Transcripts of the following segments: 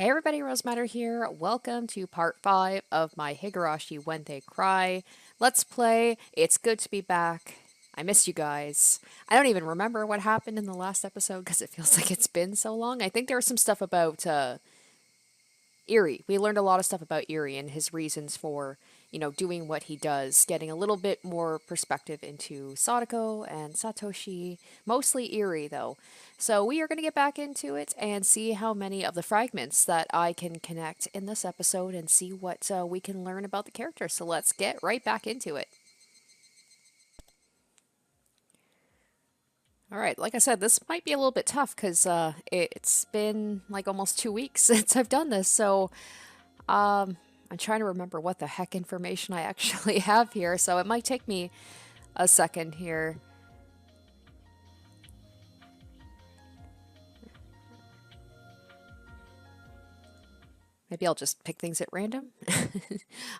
Hey everybody, Rosematter here. Welcome to part 5 of my Higurashi When They Cry Let's Play. It's good to be back. I miss you guys. I don't even remember what happened in the last episode because it feels like it's been so long. I think there was some stuff about Eri. We learned a lot of stuff about Eri and his reasons for, doing what he does, getting a little bit more perspective into Satoko and Satoshi, mostly Eri though. So we are going to get back into it and see how many of the fragments that I can connect in this episode and see what we can learn about the character. So let's get right back into it. All right, like I said, this might be a little bit tough because it's been like almost 2 weeks since I've done this. So I'm trying to remember what the heck information I actually have here, so it might take me a second here. Maybe I'll just pick things at random.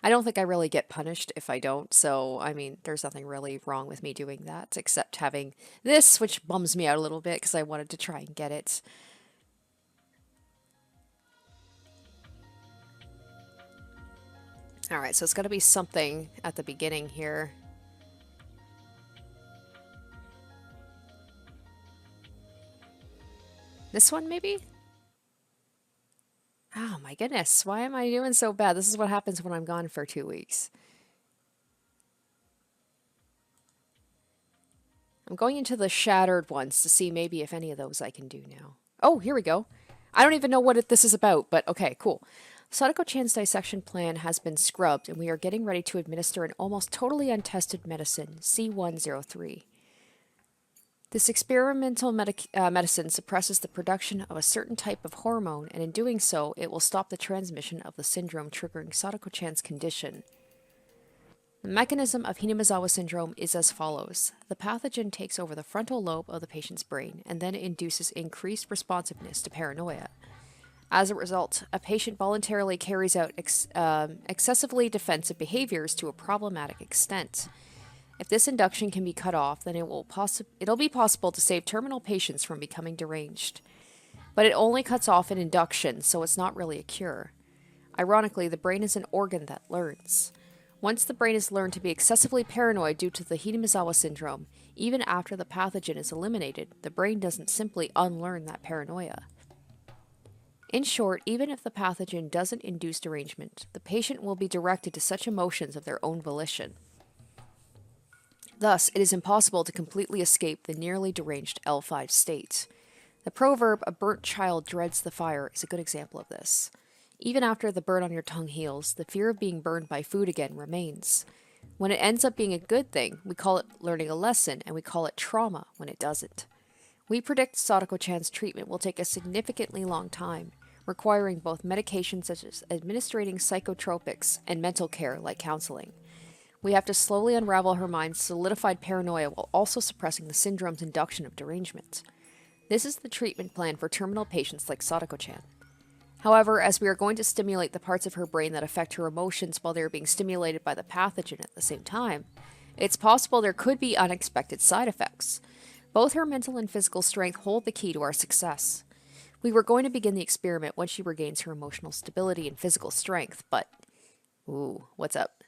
I don't think I really get punished if I don't, so I mean, there's nothing really wrong with me doing that, except having this, which bums me out a little bit because I wanted to try and get it. Alright, so it's got to be something at the beginning here. This one, maybe? Oh my goodness, why am I doing so bad? This is what happens when I'm gone for 2 weeks. I'm going into the shattered ones to see maybe if any of those I can do now. Oh, here we go. I don't even know what this is about, but okay, cool. Satoko-chan's dissection plan has been scrubbed, and we are getting ready to administer an almost totally untested medicine, C103. This experimental medicine suppresses the production of a certain type of hormone, and in doing so, it will stop the transmission of the syndrome triggering Satoko-chan's condition. The mechanism of Hinamizawa syndrome is as follows. The pathogen takes over the frontal lobe of the patient's brain and then induces increased responsiveness to paranoia. As a result, a patient voluntarily carries out excessively defensive behaviors to a problematic extent. If this induction can be cut off, then it'll be possible to save terminal patients from becoming deranged. But it only cuts off an induction, so it's not really a cure. Ironically, the brain is an organ that learns. Once the brain has learned to be excessively paranoid due to the Hinamizawa syndrome, even after the pathogen is eliminated, the brain doesn't simply unlearn that paranoia. In short, even if the pathogen doesn't induce derangement, the patient will be directed to such emotions of their own volition. Thus, it is impossible to completely escape the nearly deranged L5 state. The proverb, a burnt child dreads the fire, is a good example of this. Even after the burn on your tongue heals, the fear of being burned by food again remains. When it ends up being a good thing, we call it learning a lesson, and we call it trauma when it doesn't. We predict Satoko-chan's treatment will take a significantly long time, requiring both medication such as administering psychotropics and mental care like counseling. We have to slowly unravel her mind's solidified paranoia while also suppressing the syndrome's induction of derangement. This is the treatment plan for terminal patients like Satoko-chan. However, as we are going to stimulate the parts of her brain that affect her emotions while they are being stimulated by the pathogen at the same time, it's possible there could be unexpected side effects. Both her mental and physical strength hold the key to our success. We were going to begin the experiment once she regains her emotional stability and physical strength, but... Ooh, what's up?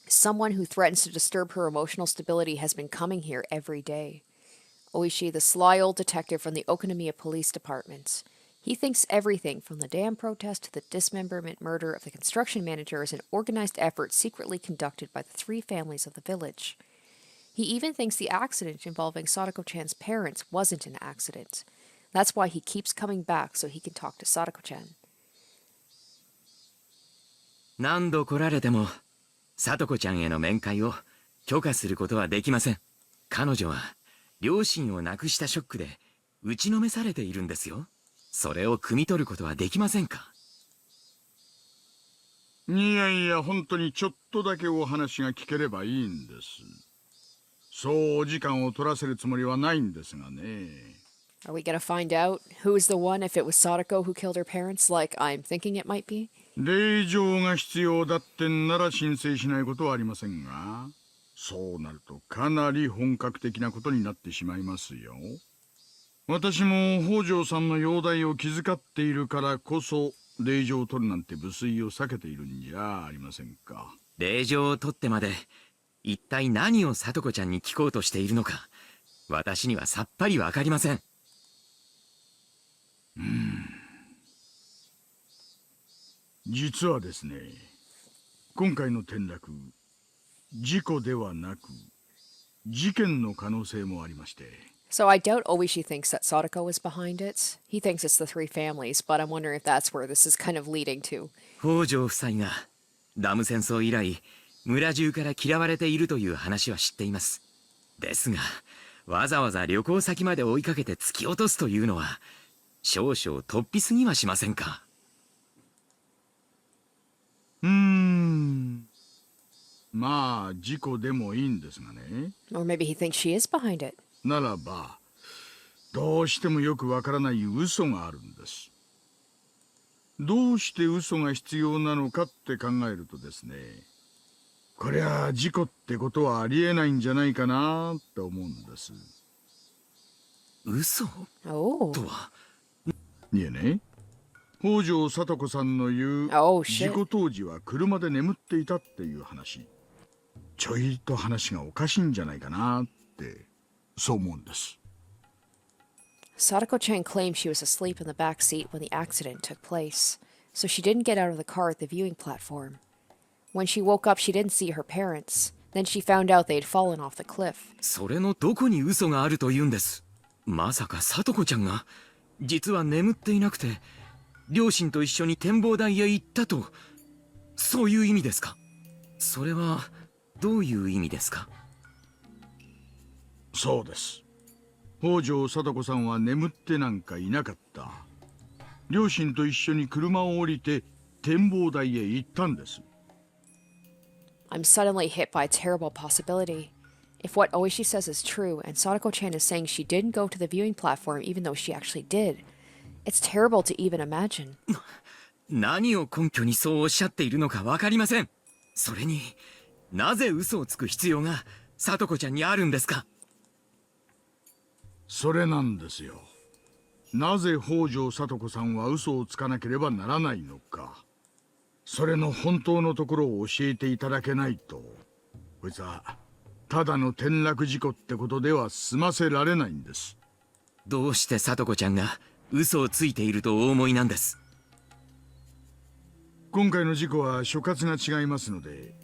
Someone who threatens to disturb her emotional stability has been coming here every day. Oishi, the sly old detective from the Okonomiya Police Department. He thinks everything from the dam protest to the dismemberment murder of the construction manager is an organized effort secretly conducted by the 3 families of the village. He even thinks the accident involving Satoko-chan's parents wasn't an accident. That's why he keeps coming back so he can talk to Satoko-chan. 何度来られても、聡子ちゃんへの面会を許可することはできません。彼女は両親を亡くしたショックで打ちのめされているんですよ。それを汲み取ることはできませんか。いやいや、本当にちょっとだけお話が聞ければいいんです。そうお時間を取らせるつもりはないんですがね。Are we gonna find out who's the one if it was Satoko who killed her parents, like I'm thinking it might be? 令状が必要だってんなら申請しないことはありませんが、そうなるとかなり本格的なことになってしまいますよ。私も北条さんの容体を気遣っているからこそ令状を取るなんて無粋を避けているんじゃありませんか。令状を取ってまで一体何を聡子ちゃんに聞こうとしているのか私にはさっぱりわかりません。実はですね、今回の転落、事故ではなく事件の可能性もありまして。So I doubt Oishi thinks that Satoko is behind it. He thinks it's the three families, but I'm wondering if that's where this is kind of leading to. 北条夫妻がダム戦争以来村中から嫌われているという話は知っています。ですがわざわざ旅行先まで追いかけて突き落とすというのは少々突飛すぎはしませんか。まあ事故でもいいんですがね。 Or maybe he thinks she is behind it. ならばどうしてもよくわからない嘘があるんです。どうして嘘が必要なのかって考えるとですね、こりゃ事故ってことはありえないんじゃないかなって思うんです。嘘 Oh. とは。いえね、北条聡子さんの言う Oh, 事 shit. 故当時は車で眠っていたっていう話、ちょいと話がおかしいんじゃないかなってそう思うんです。Satoko-chan claimed she was asleep in the back seat when the accident took place, so she didn't get out of the car at the viewing platform. When she woke up, she didn't see her parents. Then she found out they had fallen off the cliff. それのどこに嘘があると言うんです。まさか聡子ちゃんが実は眠っていなくて両親と一緒に展望台へ行ったと、そういう意味ですか。それはどういう意味ですか。そうです。北条聡子さんは眠ってなんかいなかった。両親と一緒に車を降りて展望台へ行ったんです。I'm suddenly hit by a terrible possibility. If what Oishi says is true, and Sadako-chan is saying she didn't go to the viewing platform even though she actually did, it's terrible to even imagine. 何を根拠にそうおっしゃっているのかわかりません。それになぜ嘘をつく必要が聡子ちゃんにあるんですか。それなんですよ。なぜ北条聡子さんは嘘をつかなければならないのか。それの本当のところを教えていただけないと、こいつはただの転落事故ってことでは済ませられないんです。どうして聡子ちゃんが嘘をついているとお思いなんです。今回の事故は所轄が違いますので、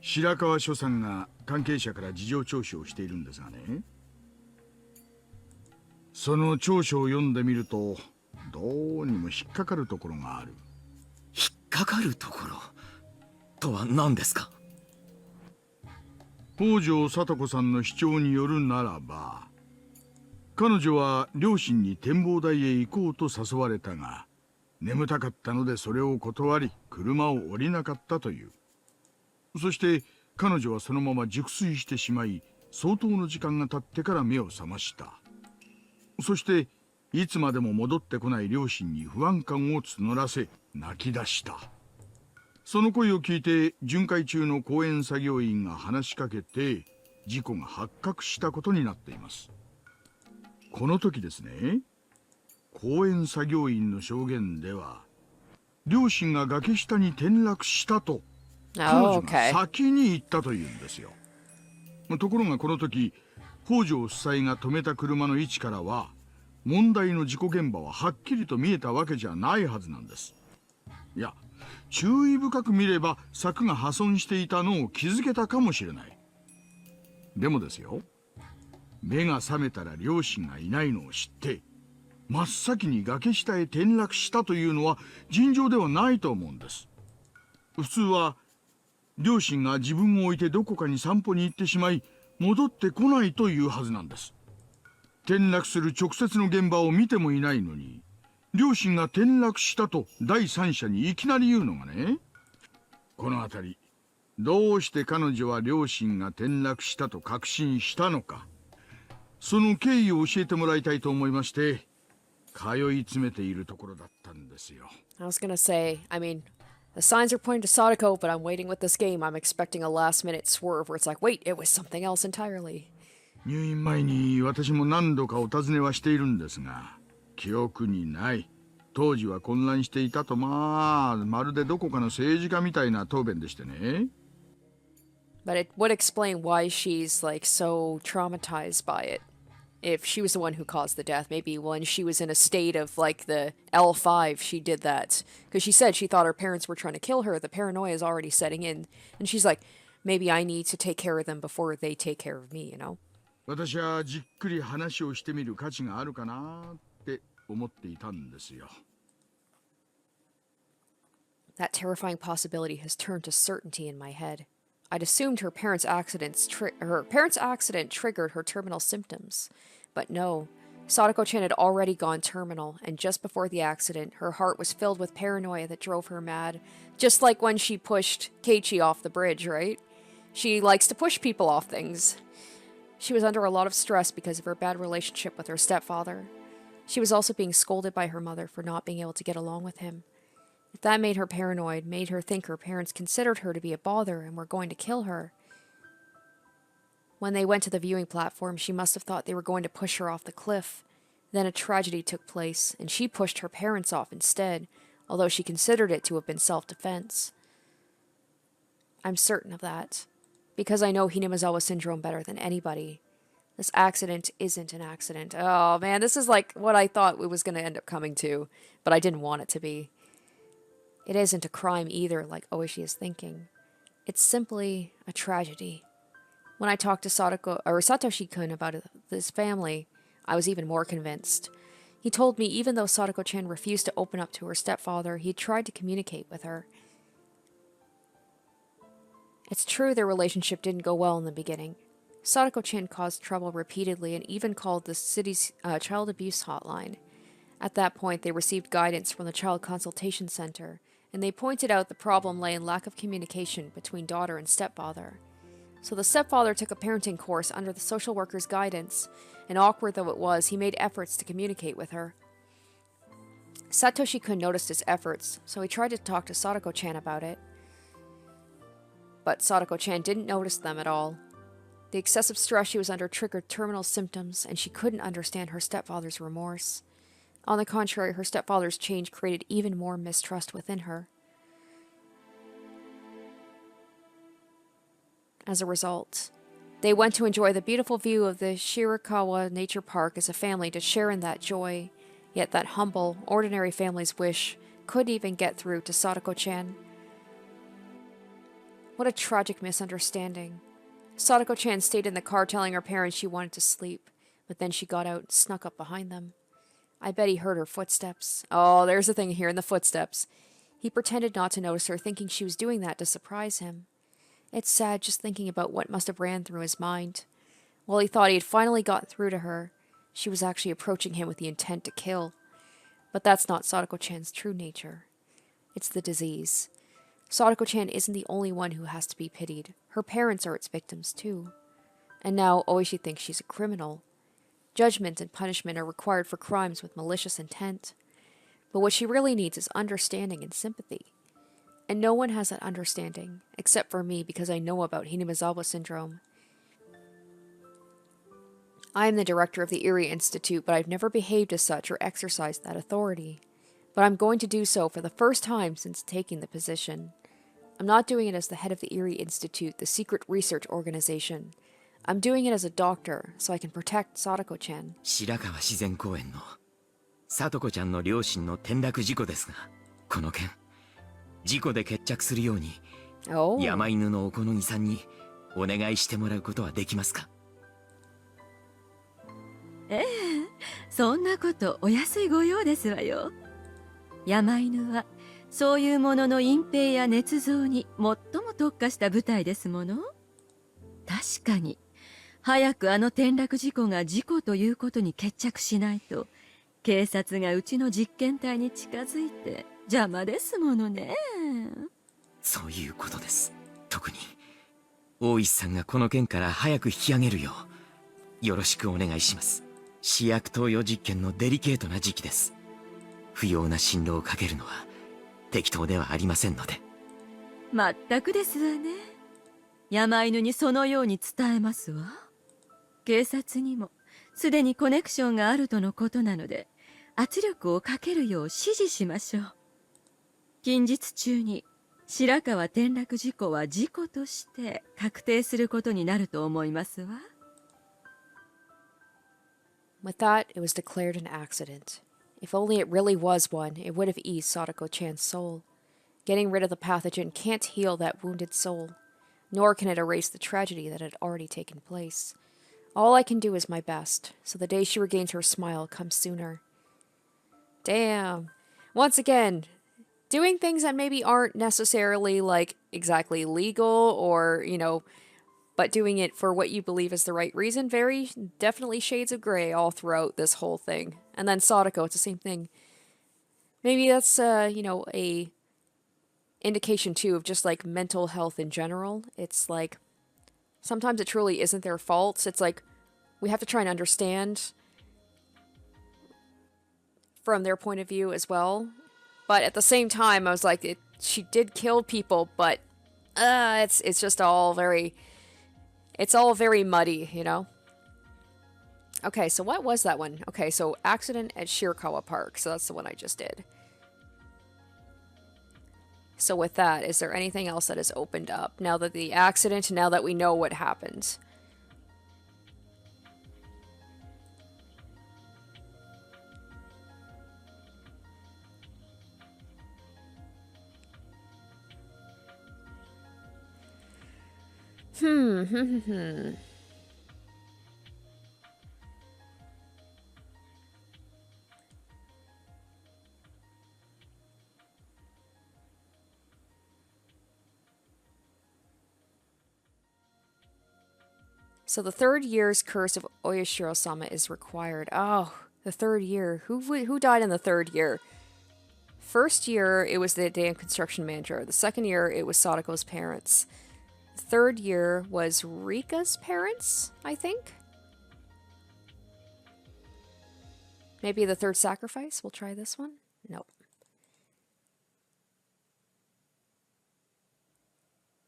白川署さんが関係者から事情聴取をしているんですがね、その調書を読んでみるとどうにも引っかかるところがある。引っかかるところとは何ですか。北条聡子さんの主張によるならば、彼女は両親に展望台へ行こうと誘われたが、眠たかったのでそれを断り車を降りなかったという。そして彼女はそのまま熟睡してしまい、相当の時間が経ってから目を覚ました。そしていつまでも戻ってこない両親に不安感を募らせ泣き出した。その声を聞いて巡回中の公園作業員が話しかけて事故が発覚したことになっています。この時ですね、公園作業員の証言では両親が崖下に転落したと彼 Oh, 女が okay. 先に言ったというんですよ。ところがこの時北条夫妻が止めた車の位置からは問題の事故現場ははっきりと見えたわけじゃないはずなんです。いや、注意深く見れば柵が破損していたのを気づけたかもしれない。でもですよ、目が覚めたら両親がいないのを知って真っ先に崖下へ転落したというのは尋常ではないと思うんです。普通は両親が自分を置いてどこかに散歩に行ってしまい戻ってこないというはずなんです。転落する直接の現場を見てもいないのに、両親が転落したと第三者にいきなり言うのがね、このあたりどうして彼女は両親が転落したと確信したのか、その経緯を教えてもらいたいと思いまして通い詰めているところだったんですよ。 I was gonna say, I mean, the signs are pointing to Sadako, but I'm waiting with this game. I'm expecting a last minute swerve where it's like, wait, it was something else entirely. 入院前に私も何度かお尋ねはしているんですが、記憶にない。当時は混乱していたと、まるでどこかの政治家みたいな答弁でしてね。But it would explain why she's like so traumatized by it. If she was the one who caused the death, maybe when she was in a state of like the L5, she did that. Because she said she thought her parents were trying to kill her. The paranoia is already setting in. And she's like, maybe I need to take care of them before they take care of me, you know? 私はじっくり話をしてみる価値があるかなって思っていたんですよ。That terrifying possibility has turned to certainty in my head. I'd assumed her parents' accident triggered her terminal symptoms. But no, Satoko-chan had already gone terminal, and just before the accident, her heart was filled with paranoia that drove her mad. Just like when she pushed Keiichi off the bridge, right? She likes to push people off things. She was under a lot of stress because of her bad relationship with her stepfather. She was also being scolded by her mother for not being able to get along with him. If that made her paranoid, made her think her parents considered her to be a bother and were going to kill her. When they went to the viewing platform, she must have thought they were going to push her off the cliff. Then a tragedy took place, and she pushed her parents off instead, although she considered it to have been self-defense. I'm certain of that, because I know Hinamizawa syndrome better than anybody. This accident isn't an accident. Oh man, this is like what I thought it was going to end up coming to, but I didn't want it to be. It isn't a crime either, like Oishi is thinking. It's simply a tragedy. When I talked to Satoshi-kun about this family, I was even more convinced. He told me even though Satoko-chan refused to open up to her stepfather, he tried to communicate with her. It's true their relationship didn't go well in the beginning. Satoko-chan caused trouble repeatedly and even called the city's child abuse hotline. At that point, they received guidance from the Child Consultation Center, and they pointed out the problem lay in lack of communication between daughter and stepfather. So the stepfather took a parenting course under the social worker's guidance, and awkward though it was, he made efforts to communicate with her. Satoshi-kun noticed his efforts, so he tried to talk to Satoko-chan about it. But Satoko-chan didn't notice them at all. The excessive stress she was under triggered terminal symptoms, and she couldn't understand her stepfather's remorse. On the contrary, her stepfather's change created even more mistrust within her. As a result, they went to enjoy the beautiful view of the Shirakawa Nature Park as a family to share in that joy, yet that humble, ordinary family's wish couldn't even get through to Satoko-chan. What a tragic misunderstanding. Satoko-chan stayed in the car telling her parents she wanted to sleep, but then she got out and snuck up behind them. I bet he heard her footsteps. Oh, there's the thing here in the footsteps. He pretended not to notice her, thinking she was doing that to surprise him. It's sad just thinking about what must have ran through his mind. While he thought he had finally gotten through to her, she was actually approaching him with the intent to kill. But that's not Satoko-chan's true nature. It's the disease. Satoko-chan isn't the only one who has to be pitied. Her parents are its victims too. And now Oishi thinks she's a criminal. Judgment and punishment are required for crimes with malicious intent. But what she really needs is understanding and sympathy. And no one has that understanding, except for me because I know about Hinamizawa syndrome. I am the director of the Erie Institute, but I've never behaved as such or exercised that authority. But I'm going to do so for the first time since taking the position. I'm not doing it as the head of the Erie Institute, the secret research organization. I'm doing it as a doctor, so I can protect Satoko-chan. 白川自然公園の聡子ちゃんの両親の転落事故ですが、この件事故で決着するように、山犬のおこのぎさんにお願いしてもらうことはできますか？ええ、そんなことお安いご用ですわよ。山犬はそういうものの隠蔽や捏造に最も特化した部隊ですもの。確かに早くあの転落事故が事故ということに決着しないと、警察がうちの実験体に近づいて邪魔ですものね。そういうことです。特に大石さんがこの件から早く引き上げるようよろしくお願いします。試薬投与実験のデリケートな時期です。不要な心労をかけるのは適当ではありませんので。まったくですわね。山犬にそのように伝えますわ。警察にもすでにコネクションがあるとのことなので、圧力をかけるよう指示しましょう。近日中に白川転落事故は事故として確定することになると思いますわ。With that, it was declared an accident. If only it really was one, it would have eased Sadako-chan's soul. Getting rid of the pathogen can't heal that wounded soul, nor can it erase the tragedy that had already taken place. All I can do is my best, so the day she regains her smile comes sooner. Damn. Once again, doing things that maybe aren't necessarily, like, exactly legal or, but doing it for what you believe is the right reason. Very definitely shades of gray all throughout this whole thing. And then Satoko, it's the same thing. Maybe that's, a indication, too, of just, like, mental health in general. It's like, sometimes it truly isn't their faults. It's like, we have to try and understand from their point of view as well. But at the same time, I was like, she did kill people, but it's just all very... It's all very muddy, Okay, so what was that one? Okay, so accident at Shirakawa Park. So that's the one I just did. So with that, is there anything else that has opened up? Now that the accident, now that we know what happened. So the third year's curse of Oyashiro-sama is required. Oh, the third year. Who died in the third year? First year, it was the dam construction manager. The second year, it was Sadako's parents. The third year was Rika's parents, I think? Maybe the third sacrifice? We'll try this one? Nope.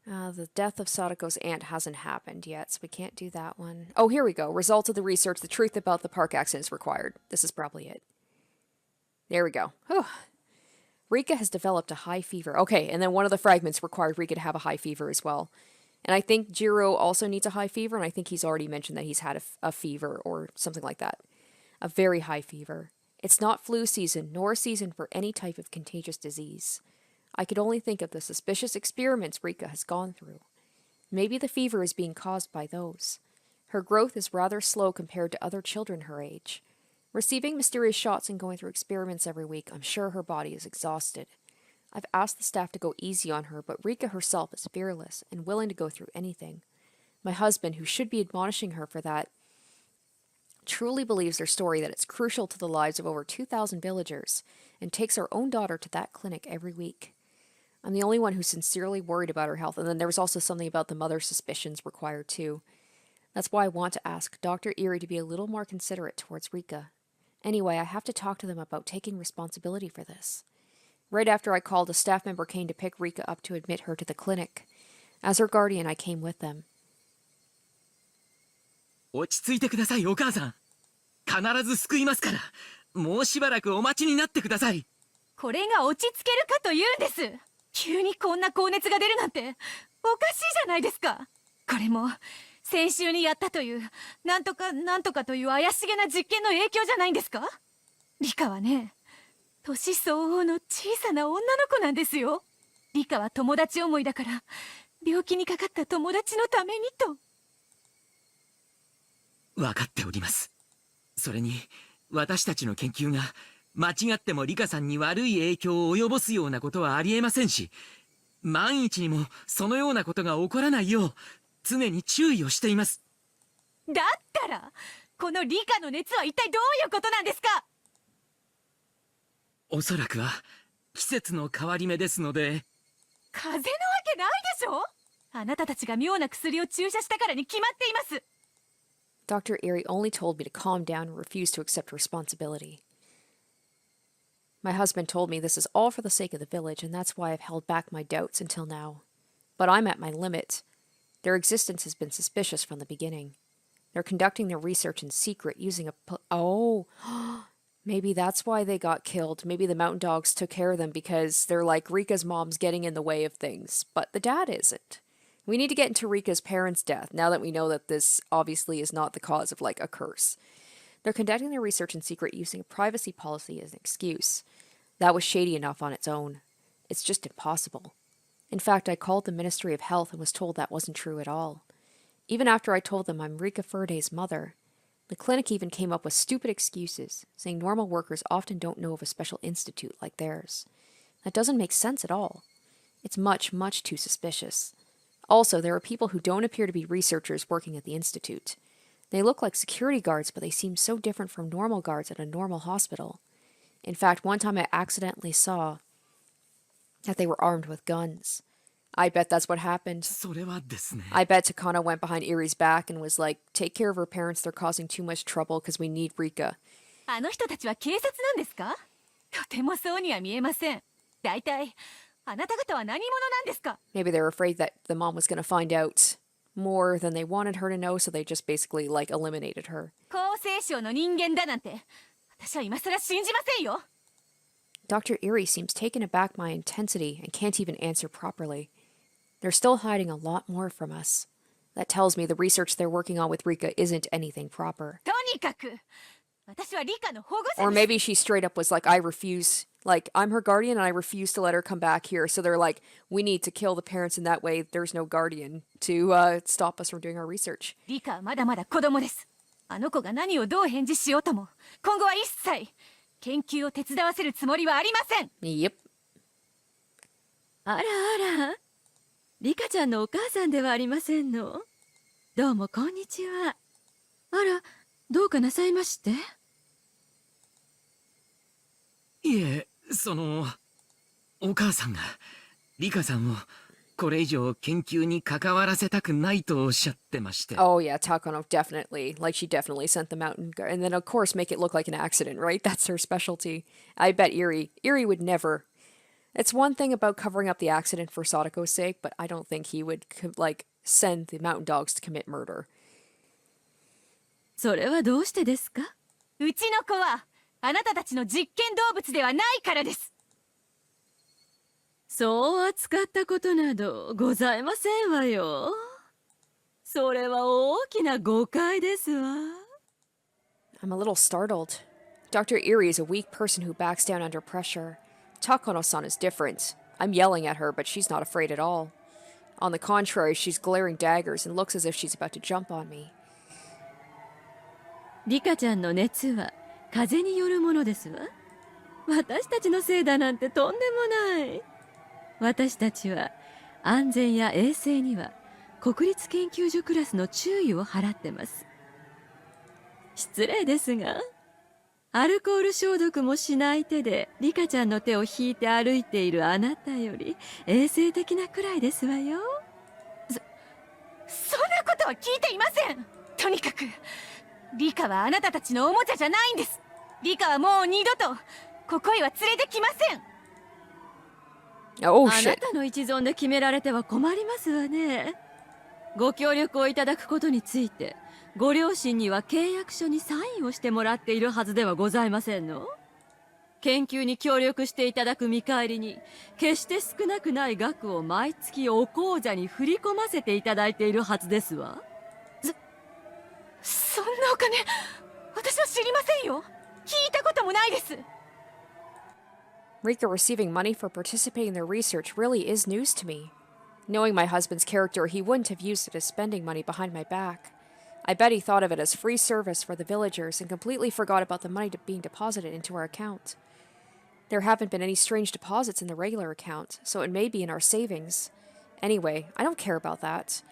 The death of Sadako's aunt hasn't happened yet, so we can't do that one. Oh, here we go. Result of the research. The truth about the park accident is required. This is probably it. There we go. Whew. Rika has developed a high fever. Okay, and then one of the fragments required Rika to have a high fever as well. And I think Jiro also needs a high fever, and I think he's already mentioned that he's had a fever or something like that. A very high fever. It's not flu season, nor a season for any type of contagious disease. I could only think of the suspicious experiments Rika has gone through. Maybe the fever is being caused by those. Her growth is rather slow compared to other children her age. Receiving mysterious shots and going through experiments every week, I'm sure her body is exhausted. I've asked the staff to go easy on her, but Rika herself is fearless and willing to go through anything. My husband, who should be admonishing her for that, truly believes their story that it's crucial to the lives of over 2,000 villagers and takes our own daughter to that clinic every week. I'm the only one who's sincerely worried about her health, and then there was also something about the mother's suspicions required too. That's why I want to ask Dr. Erie to be a little more considerate towards Rika. Anyway, I have to talk to them about taking responsibility for this. Right after I called, a staff member came to pick Rika up to admit her to the clinic. As her guardian, I came with them. 落ち着いてください、お母さん。必ず救いますから。もうしばらくお待ちになってください。これが落ち着けるかというんです。急にこんな高熱が出るなんておかしいじゃないですか。これも先週にやったというなんとかという怪しげな実験の影響じゃないんですか。リカはね、年相応の小さな女の子なんですよ。リカは友達思いだから病気にかかった友達のためにと。分かっております。それに私たちの研究が間違ってもリカさんに悪い影響を及ぼすようなことはありえませんし、万一にもそのようなことが起こらないよう常に注意をしています。だったらこのリカの熱は一体どういうことなんですか。おそらくは季節の変わり目ですので。風邪なわけないでしょ。あなたたちが妙な薬を注射したからに決まっています。Dr. Erie only told me to calm down and refuse to accept responsibility. My husband told me this is all for the sake of the village, and that's why I've held back my doubts until now. But I'm at my limit. Their existence has been suspicious from the beginning. They're conducting their research in secret using oh, maybe that's why they got killed. Maybe the mountain dogs took care of them because they're like, Rika's mom's getting in the way of things, but the dad isn't. We need to get into Rika's parents' death now that we know that this obviously is not the cause of like a curse. They're conducting their research in secret using a privacy policy as an excuse. That was shady enough on its own. It's just impossible. In fact, I called the Ministry of Health and was told that wasn't true at all. Even after I told them I'm Rika Furday's mother, the clinic even came up with stupid excuses, saying normal workers often don't know of a special institute like theirs. That doesn't make sense at all. It's much, much too suspicious. Also, there are people who don't appear to be researchers working at the institute. They look like security guards, but they seem so different from normal guards at a normal hospital. In fact, one time I accidentally saw that they were armed with guns. I bet that's what happened. それはですね。 I bet Takano went behind Erie's back and was like, take care of her parents, they're causing too much trouble because we need Rika. あの人たちは警察なんですか？とてもそうには見えません。だいたいあなた方は何者なんですか？ Maybe they were afraid that the mom was going to find out more than they wanted her to know, so they just basically, like, eliminated her. 厚生省の人間だなんて私は今更信じませんよ。 Dr. Erie seems taken aback by intensity and can't even answer properly. They're still hiding a lot more from us. That tells me the research they're working on with Rika isn't anything proper. とにかく私はリカの保護者 Or です。 maybe she straight up was like, I refuse, like, I'm her guardian and I refuse to let her come back here. So they're like, we need to kill the parents, and that way there's no guardian to stop us from doing our research. リカはまだまだ子供です。あの子が何をどう返事しようとも今後は一切研究を手伝わせるつもりはありません。 Yep. あらあら、リカちゃんのお母さんではありませんの。どうもこんにちは。あら、どうかなさいまして？いえ、お母さんがリカさんをこれ以上研究に関わらせたくないとおっしゃってまして。 Oh yeah, Takano definitely. Like, she definitely sent them out and then of course make it look like an accident, right? That's her specialty. I bet Erie would never. It's one thing about covering up the accident for Satoko's sake, but I don't think he would like send the mountain dogs to commit murder. それはどうしてですか？うちの子はあなたたちの実験動物ではないからです。そう扱ったことなどございませんわよ。それは大きな誤解ですわ。 I'm a little startled. Dr. Erie is a weak person who backs down under pressure. Takano-san is different. I'm yelling at her, but she's not afraid at all. On the contrary, she's glaring daggers and looks as if she's about to jump on me. リカちゃんの熱は風によるものですわ。私たちのせいだなんてとんでもない。私たちは安全や衛生には国立研究所クラスの注意を払ってます。失礼ですが、アルコール消毒もしない手でリカちゃんの手を引いて歩いているあなたより衛生的なくらいですわよ。そんなことは聞いていません。とにかくリカはあなたたちのおもちゃじゃないんです。リカはもう二度とここへは連れてきません。 Oh あな shit. たの一存で決められては困りますわね。ご協力をいただくことについてご両親には契約書にサインをしてもらっているはずではございませんの。研究に協力していただく見返りに決して少なくない額を毎月お口座に振り込ませていただいているはずですわ。そんなお金私は知りませんよ。聞いたこともないです。 Rika receiving money for participating in their research really is news to me. Knowing my husband's character, he wouldn't have used it as spending money behind my back. I bet he thought of it as free service for the villagers and completely forgot about the money being deposited into our account. There haven't been any strange deposits in the regular account, so it may be in our savings. Anyway, I don't care about that.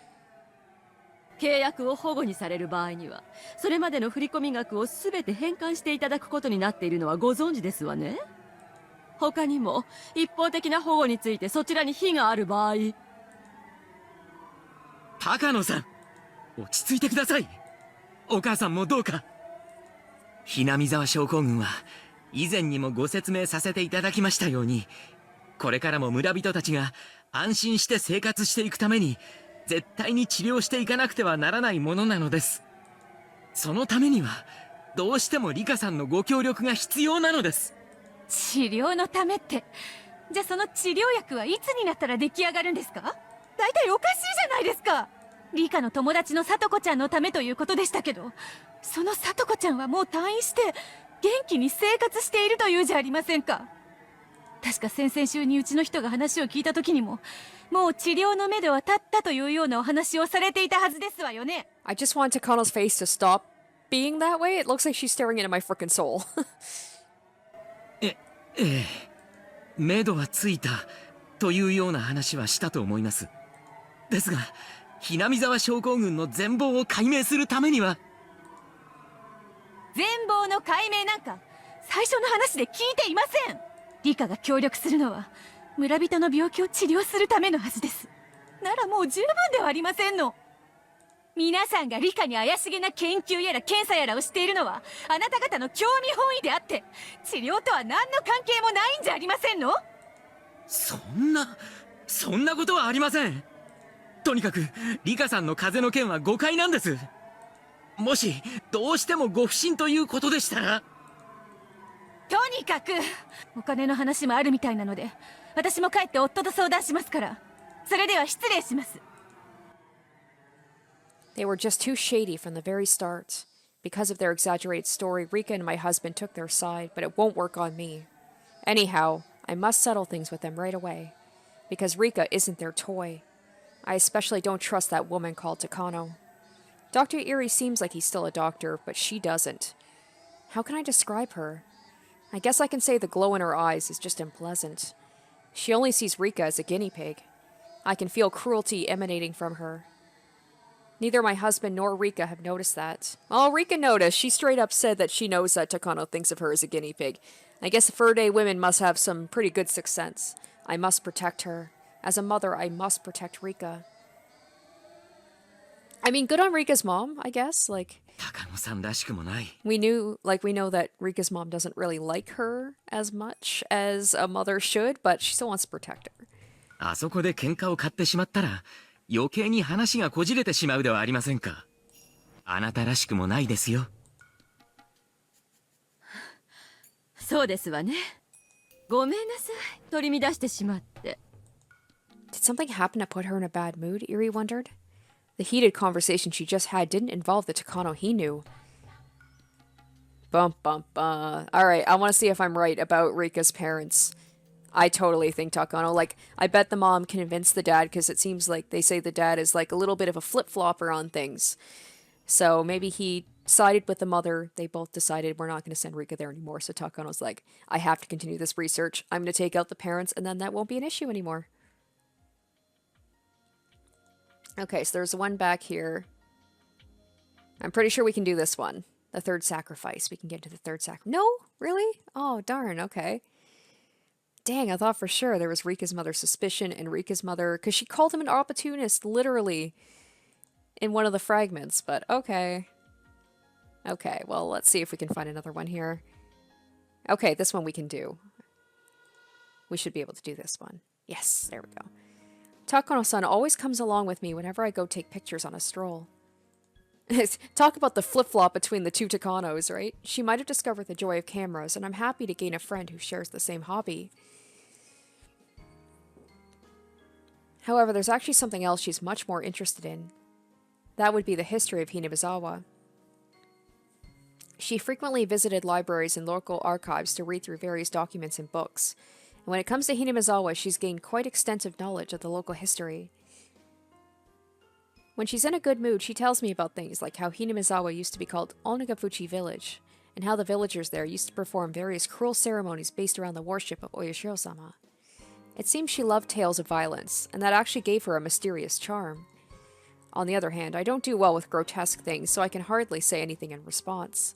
契約を保護にされる場合にはそれまでの振込額をすべて返還していただくことになっているのはご存知ですわね。他にも一方的な保護についてそちらに非がある場合、高野さん、落ち着いてください。お母さんもどうか。ひなみ沢症候群は以前にもご説明させていただきましたように、これからも村人たちが安心して生活していくために絶対に治療していかなくてはならないものなのです。そのためにはどうしてもリカさんのご協力が必要なのです。治療のためって、じゃあその治療薬はいつになったら出来上がるんですか？だいたいおかしいじゃないですか。リカの友達のさとこちゃんのためということでしたけど、そのさとこちゃんはもう退院して元気に生活しているというじゃありませんか。確か先々週にうちの人が話を聞いた時にも、もう治療の目では立ったというようなお話をされていたはずですわよね。 I just want Takano's face to stop being that way. It looks like she's staring into my freaking soul. 目処はついたというような話はしたと思います。ですが、ひなみ沢症候群の全貌を解明するためには。全貌の解明なんか最初の話で聞いていません。リカが協力するのは村人の病気を治療するためのはずです。ならもう十分ではありませんの。皆さんがリカに怪しげな研究やら検査やらをしているのはあなた方の興味本位であって、治療とは何の関係もないんじゃありませんの。そんなことはありません。とにかくリカさんの風邪の件は誤解なんです。もしどうしてもご不審ということでしたら。とにかくお金の話もあるみたいなので、私も帰って夫と相談しますから。それでは失礼します。 They were just too shady from the very start. Because of their exaggerated story, Rika and my husband took their side, but it won't work on me. Anyhow, I must settle things with them right away. Because Rika isn't their toy. I especially don't trust that woman called Takano. Dr. Erie seems like he's still a doctor, but she doesn't. How can I describe her? I guess I can say the glow in her eyes is just unpleasant. She only sees Rika as a guinea pig. I can feel cruelty emanating from her. Neither my husband nor Rika have noticed that. Oh, Rika noticed. She straight up said that she knows that Takano thinks of her as a guinea pig. I guess the fur-day women must have some pretty good sixth sense. I must protect her. As a mother, I must protect Rika. I mean, good on Rika's mom, I guess. Like, 高野さんらしくもない。we know that Rika's mom doesn't really like her as much as a mother should, but she still wants to protect her. あそこで喧嘩を買ってしまったら余計に話がこじれてしまうではありませんか。あなたらしくもないですよ。そうですわね。ごめんなさい。取り乱してしまって。Did something happen to put her in a bad mood? Erie wondered. The heated conversation she just had didn't involve the Takano he knew. Bum bum bum. Alright, I want to see if I'm right about Rika's parents. I totally think Takano. Like, I bet the mom convinced the dad, because it seems like they say the dad is like a little bit of a flip-flopper on things. So maybe he sided with the mother. They both decided we're not going to send Rika there anymore. So Takano's like, I have to continue this research. I'm going to take out the parents, and then that won't be an issue anymore. Okay, so there's one back here. I'm pretty sure we can do this one. The third sacrifice. We can get to the third sacrifice. No? Really? Oh, darn. Okay. Dang, I thought for sure there was Rika's mother's suspicion and Rika's mother, because she called him an opportunist, literally, in one of the fragments, but okay. Okay, well, let's see if we can find another one here. Okay, this one we can do. We should be able to do this one. Yes, there we go. Takano-san always comes along with me whenever I go take pictures on a stroll. Talk about the flip-flop between the two Takanos, right? She might have discovered the joy of cameras, and I'm happy to gain a friend who shares the same hobby. However, there's actually something else she's much more interested in. That would be the history of Hinamizawa. She frequently visited libraries and local archives to read through various documents and books. And when it comes to Hinamizawa, she's gained quite extensive knowledge of the local history. When she's in a good mood, she tells me about things like how Hinamizawa used to be called Onagafuchi Village, and how the villagers there used to perform various cruel ceremonies based around the worship of Oyashiro-sama. It seems she loved tales of violence, and that actually gave her a mysterious charm. On the other hand, I don't do well with grotesque things, so I can hardly say anything in response.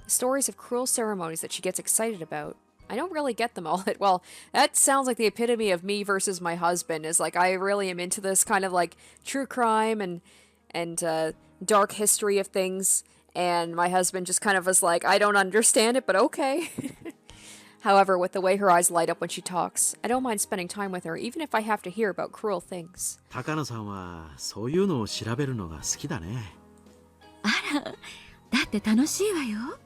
The stories of cruel ceremonies that she gets excited about, I don't really get them all that well. That sounds like the epitome of me versus my husband, is like I really am into this kind of like true crime and dark history of things, and my husband just kind of was like, I don't understand it, but okay. However, with the way her eyes light up when she talks, I don't mind spending time with her, even if I have to hear about cruel things. 高野さんはそういうのを調べるのが好きだね。あら、だって楽しいわよ。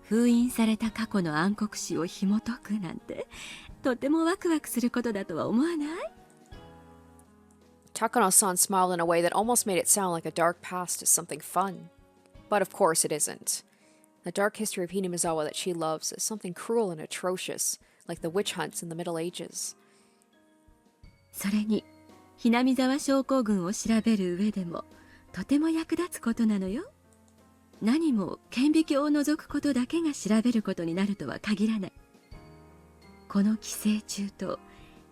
封印された過去の暗黒史を紐解くなんて、とてもワクワクすることだとは思わない？ Takano-san smiled in a way that almost made it sound like a dark past is something fun. But of course it isn't. The dark history of Hinamizawa that she loves is something cruel and atrocious, like the witch hunts in the Middle Ages. それに、ひなみ沢症候群を調べる上でもとても役立つことなのよ。何も顕微鏡を除くことだけが調べることになるとは限らない。この寄生虫と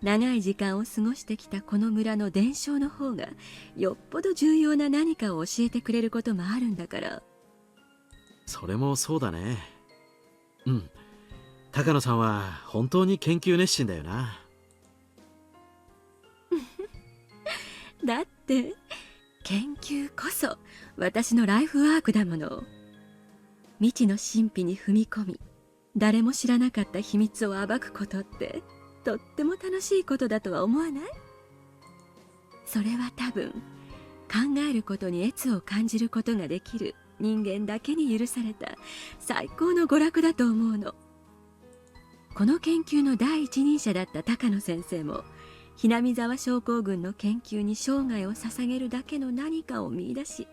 長い時間を過ごしてきたこの村の伝承の方がよっぽど重要な何かを教えてくれることもあるんだから。それもそうだね。うん。高野さんは本当に研究熱心だよな。だって研究こそ私のライフワークだもの。未知の神秘に踏み込み、誰も知らなかった秘密を暴くことってとっても楽しいことだとは思わない？それは多分考えることに悦を感じることができる人間だけに許された最高の娯楽だと思うの。この研究の第一人者だった高野先生もひなみ沢症候群の研究に生涯を捧げるだけの何かを見出し、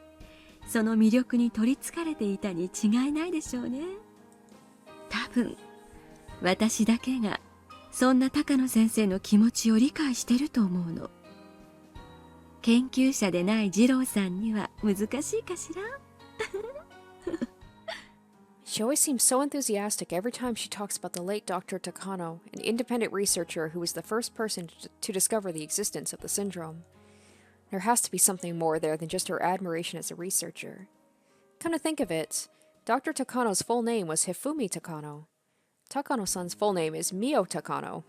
その魅力に取りつかれていたに違いないでしょうね。多分私だけがそんな高野先生の気持ちを理解してると思うの。研究者でない二郎さんには難しいかしら。She always seems so enthusiastic every time she talks about the late Dr. Takano, an independent researcher who was the first person to discover the existence of the syndrome. There has to be something more there than just her admiration as a researcher. Come to think of it, Dr. Takano's full name was Hifumi Takano. Takano-san's full name is Mio Takano.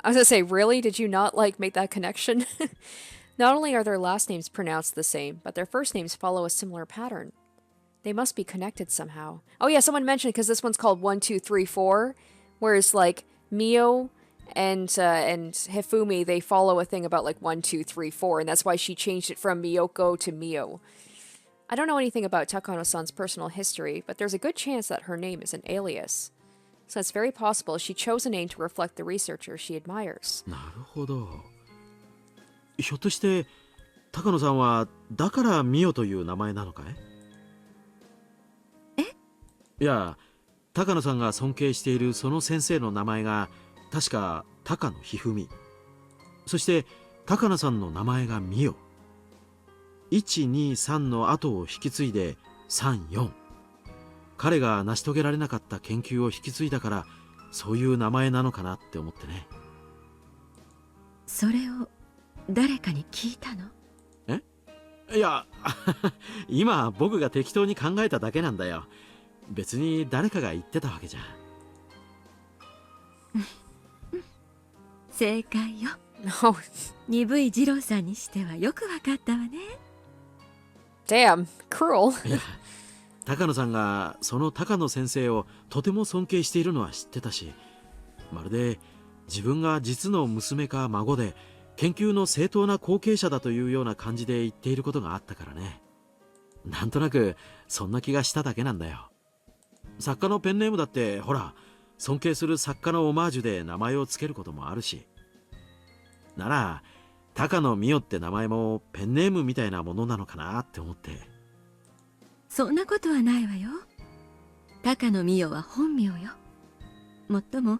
I was gonna say, really? Did you not, make that connection? Not only are their last names pronounced the same, but their first names follow a similar pattern. They must be connected somehow. Oh yeah, someone mentioned because this one's called 1, 2, 3, 4, whereas Mio and Hifumi, they follow a thing about 1, 2, 3, 4, and that's why she changed it from Miyoko to Mio. I don't know anything about Takano-san's personal history, but there's a good chance that her name is an alias. So it's very possible she chose a name to reflect the researcher she admires. なるほど。ひょっとして高野さんはだからミオという名前なのかい？いや、高野さんが尊敬しているその先生の名前が確か高野ひふみ。そして高野さんの名前がミオ。1、2、3の後を引き継いで3、4。彼が成し遂げられなかった研究を引き継いだからそういう名前なのかなって思ってね。それを誰かに聞いたの？いや今僕が適当に考えただけなんだよ。別に誰かが言ってたわけじゃ。正解よ。Oh, 鈍い二郎さんにしてはよくわかったわね。damn, cruel. いや、高野さんがその高野先生をとても尊敬しているのは知ってたし、まるで自分が実の娘か孫で研究の正当な後継者だというような感じで言っていることがあったからね。なんとなくそんな気がしただけなんだよ。作家のペンネームだってほら、尊敬する作家のオマージュで名前をつけることもあるし。なら高野美代って名前もペンネームみたいなものなのかなって思って。そんなことはないわよ。高野美代は本名よ。もっとも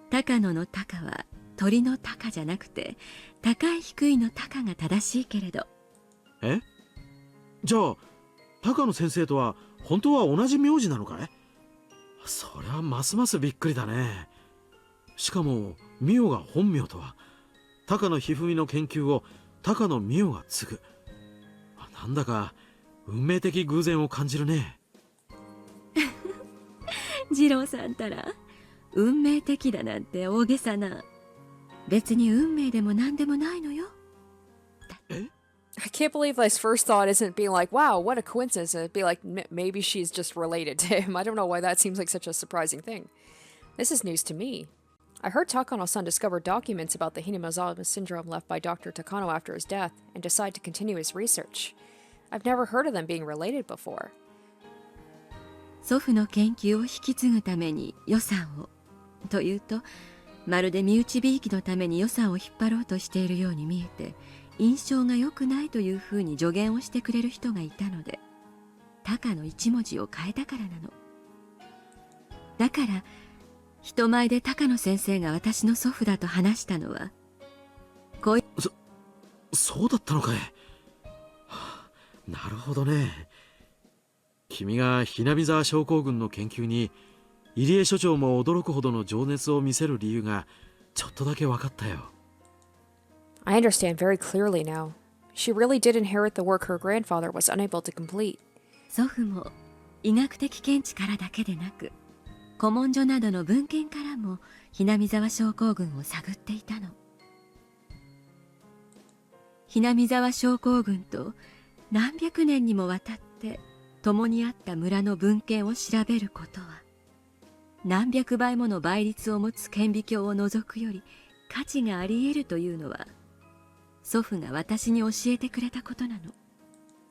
高野の高は鳥の高じゃなくて高い低いの高が正しいけれど。え？じゃあ高野先生とは本当は同じ名字なのかい？そりゃますますびっくりだね。しかも美代が本名とは。高野ひふみの研究を高野美代が継ぐ。なんだか運命的偶然を感じるね。二郎さんたら運命的だなんて大げさな。別に運命でも何でもないのよ。I can't believe this first thought isn't being like, wow, what a coincidence. It'd be like, maybe she's just related to him. I don't know why that seems like such a surprising thing. This is news to me. I heard Takano-san discover documents about the Hinamizawa syndrome left by Dr. Takano after his death and decide to continue his research. I've never heard of them being related before. 祖父の研究を引き継ぐために予算をというと、まるで身内びいきのために予算を引っ張ろうとしているように見えて、印象が良くないというふうに助言をしてくれる人がいたので、高の一文字を変えたからなの。だから人前で高野先生が私の祖父だと話したのは、そうだったのかい。はあ、なるほどね。君がひなみ沢症候群の研究に入江所長も驚くほどの情熱を見せる理由がちょっとだけ分かったよ。I understand very clearly now. She really did inherit the work her grandfather was unable to complete. 祖父も医学的見地からだけでなく、古文書などの文献からもひなみ沢症候群を探っていたの。ひなみ沢症候群と何百年にもわたって共にあった村の文献を調べることは、何百倍もの倍率を持つ顕微鏡を除くより価値があり得るというのは、祖父が私に教えてくれたことなの。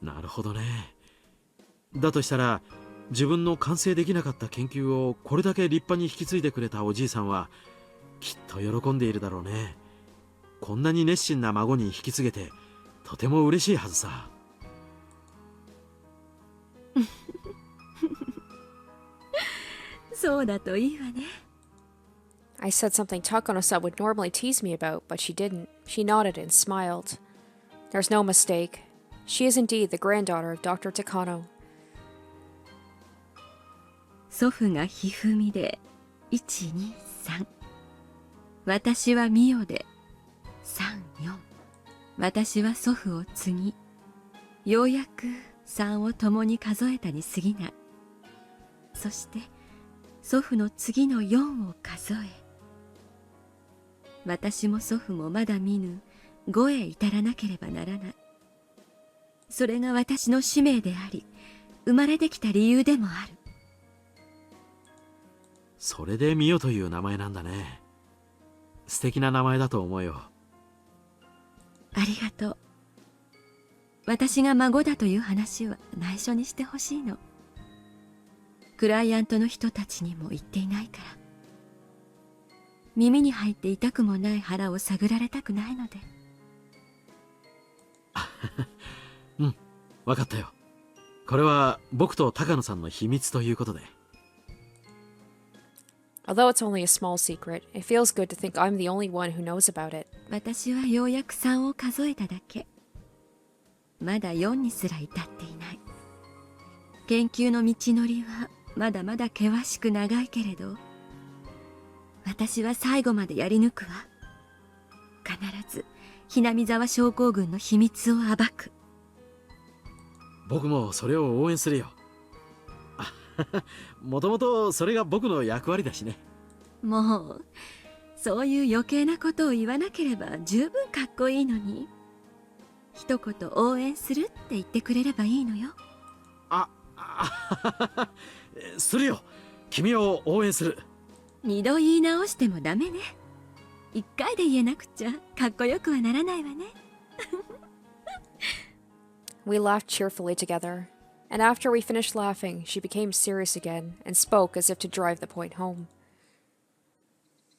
なるほどね。だとしたら自分の完成できなかった研究をこれだけ立派に引き継いでくれたおじいさんはきっと喜んでいるだろうね。こんなに熱心な孫に引き継げてとても嬉しいはずさ。そうだといいわね。I said something Takano-san would normally tease me about, but she didn't. She nodded and smiled. There's no mistake. She is indeed the granddaughter of Dr. Takano. 祖父がひふみで123、私はみよで34、私は祖父を継ぎ、ようやく3を共に数えたに過ぎない。そして祖父の次の4を数え、私も祖父もまだ見ぬ5へ至らなければならない。それが私の使命であり、生まれてきた理由でもある。それでミヨという名前なんだね。素敵な名前だと思うよ。ありがとう。私が孫だという話は内緒にしてほしいの。クライアントの人たちにも言っていないから。耳に入って痛くもない腹を探られたくないので。うん、分かったよ。これは僕と高野さんの秘密ということで。Although it's only a small secret, it feels good to think I'm the only one who knows about it. 私はようやく3を数えただけ。まだ4にすら至っていない。研究の道のりはまだまだ険しく長いけれど、私は最後までやり抜くわ。必ずひなみ沢症候群の秘密を暴く。僕もそれを応援するよ。もともとそれが僕の役割だしね。もうそういう余計なことを言わなければ十分かっこいいのに。一言応援するって言ってくれればいいのよ。するよ。君を応援する。二度言い直してもダメね。一回で言えなくちゃかっこよくはならないわね。We laughed cheerfully together, and after we finished laughing, she became serious again and spoke as if to drive the point home.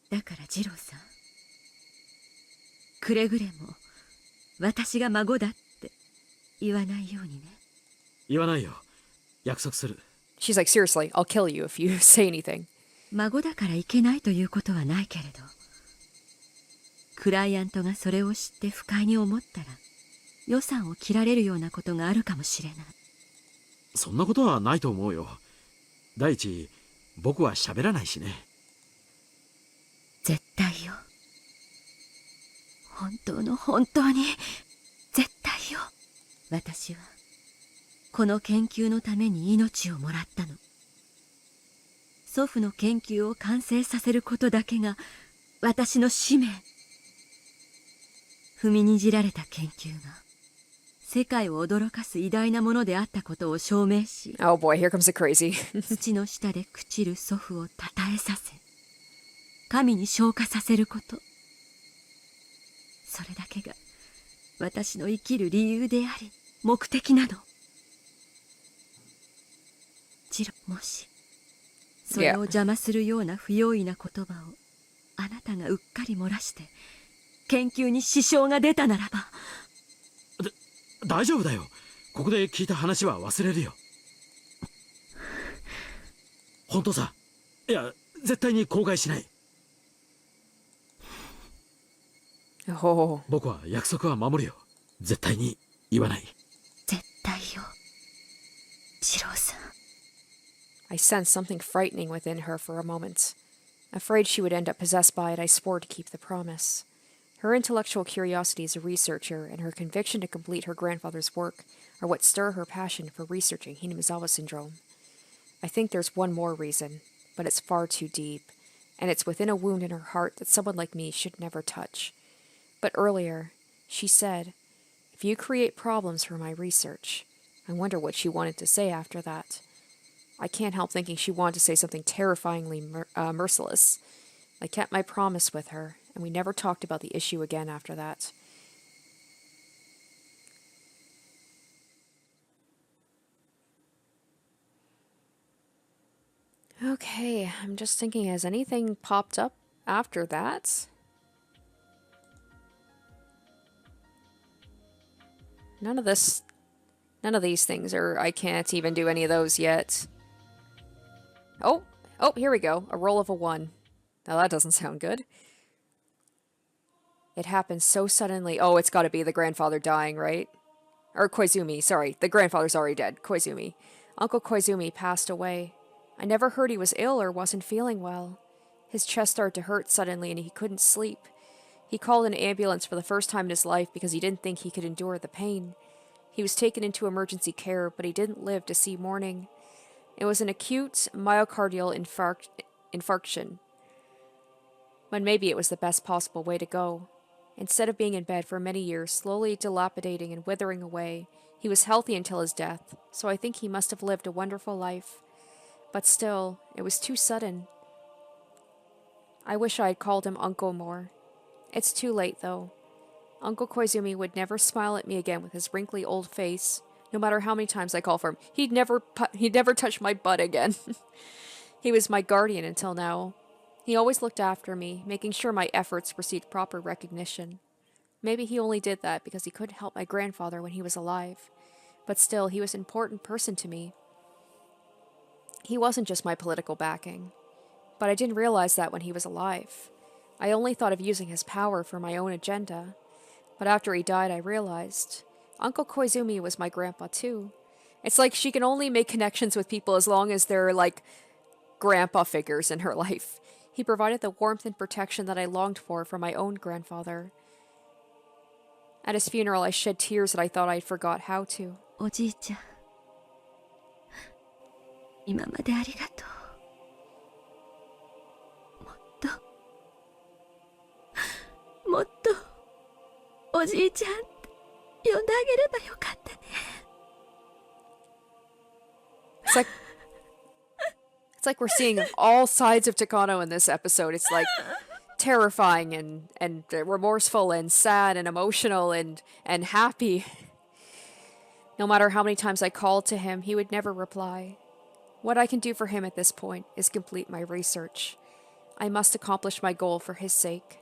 だから二郎さん、くれぐれも私が孫だって言わないようにね。言わないよ。約束する。She's like, seriously, I'll kill you if you say anything. 孫だからいけないということはないけれど、クライアントがそれを知って不快に思ったら予算を切られるようなことがあるかもしれない。そんなことはないと思うよ。第一、僕は喋らないしね。絶対よ。本当に絶対よ。私はこの研究のために命をもらったの。祖父の研究を完成させることだけが私の使命。踏みにじられた研究が世界を驚かす偉大なものであったことを証明し、Oh boy, here comes the crazy. 土の下で朽ちる祖父をたたえさせ、神に昇華させること。それだけが私の生きる理由であり目的なの。ちろんもしそれを邪魔するような不用意な言葉をあなたがうっかり漏らして研究に支障が出たならば。大丈夫だよ。ここで聞いた話は忘れるよ。本当さ。いや、絶対に口外しない。Oh. 僕は約束は守るよ。絶対に言わない。絶対よ、シロさん。I sensed something frightening within her for a moment. Afraid she would end up possessed by it, I swore to keep the promise. Her intellectual curiosity as a researcher and her conviction to complete her grandfather's work are what stir her passion for researching Hinamizawa syndrome. I think there's one more reason, but it's far too deep, and it's within a wound in her heart that someone like me should never touch. But earlier, she said, if you create problems for my research, I wonder what she wanted to say after that. I can't help thinking she wanted to say something terrifyingly merciless. I kept my promise with her, and we never talked about the issue again after that. Okay, I'm just thinking, has anything popped up after that? None of these things are, I can't even do any of those yet. Oh, here we go. A roll of a 1. Now that doesn't sound good. It happened so suddenly. Oh, it's got to be the grandfather dying, right? Or Koizumi, sorry. The grandfather's already dead. Koizumi. Uncle Koizumi passed away. I never heard he was ill or wasn't feeling well. His chest started to hurt suddenly and he couldn't sleep. He called an ambulance for the first time in his life because he didn't think he could endure the pain. He was taken into emergency care, but he didn't live to see morning. It was an acute myocardial infarction. But maybe it was the best possible way to go. Instead of being in bed for many years, slowly dilapidating and withering away, he was healthy until his death, so I think he must have lived a wonderful life. But still, it was too sudden. I wish I had called him Uncle more. It's too late, though. Uncle Koizumi would never smile at me again with his wrinkly old face, no matter how many times I call for him. He'd never touch my butt again. He was my guardian until now. He always looked after me, making sure my efforts received proper recognition. Maybe he only did that because he couldn't help my grandfather when he was alive. But still, he was an important person to me. He wasn't just my political backing. But I didn't realize that when he was alive. I only thought of using his power for my own agenda. But after he died, I realized Uncle Koizumi was my grandpa too. It's like she can only make connections with people as long as they're like grandpa figures in her life. He provided the warmth and protection that I longed for from my own grandfather. At his funeral, I shed tears that I thought I'd forgot how to. おじいちゃん、今までありがとう。もっとおじいちゃんって呼んであげればよかったね。It's like we're seeing all sides of Takano in this episode. It's like terrifying and remorseful and sad and emotional and happy. No matter how many times I called to him, he would never reply. What I can do for him at this point is complete my research. I must accomplish my goal for his sake.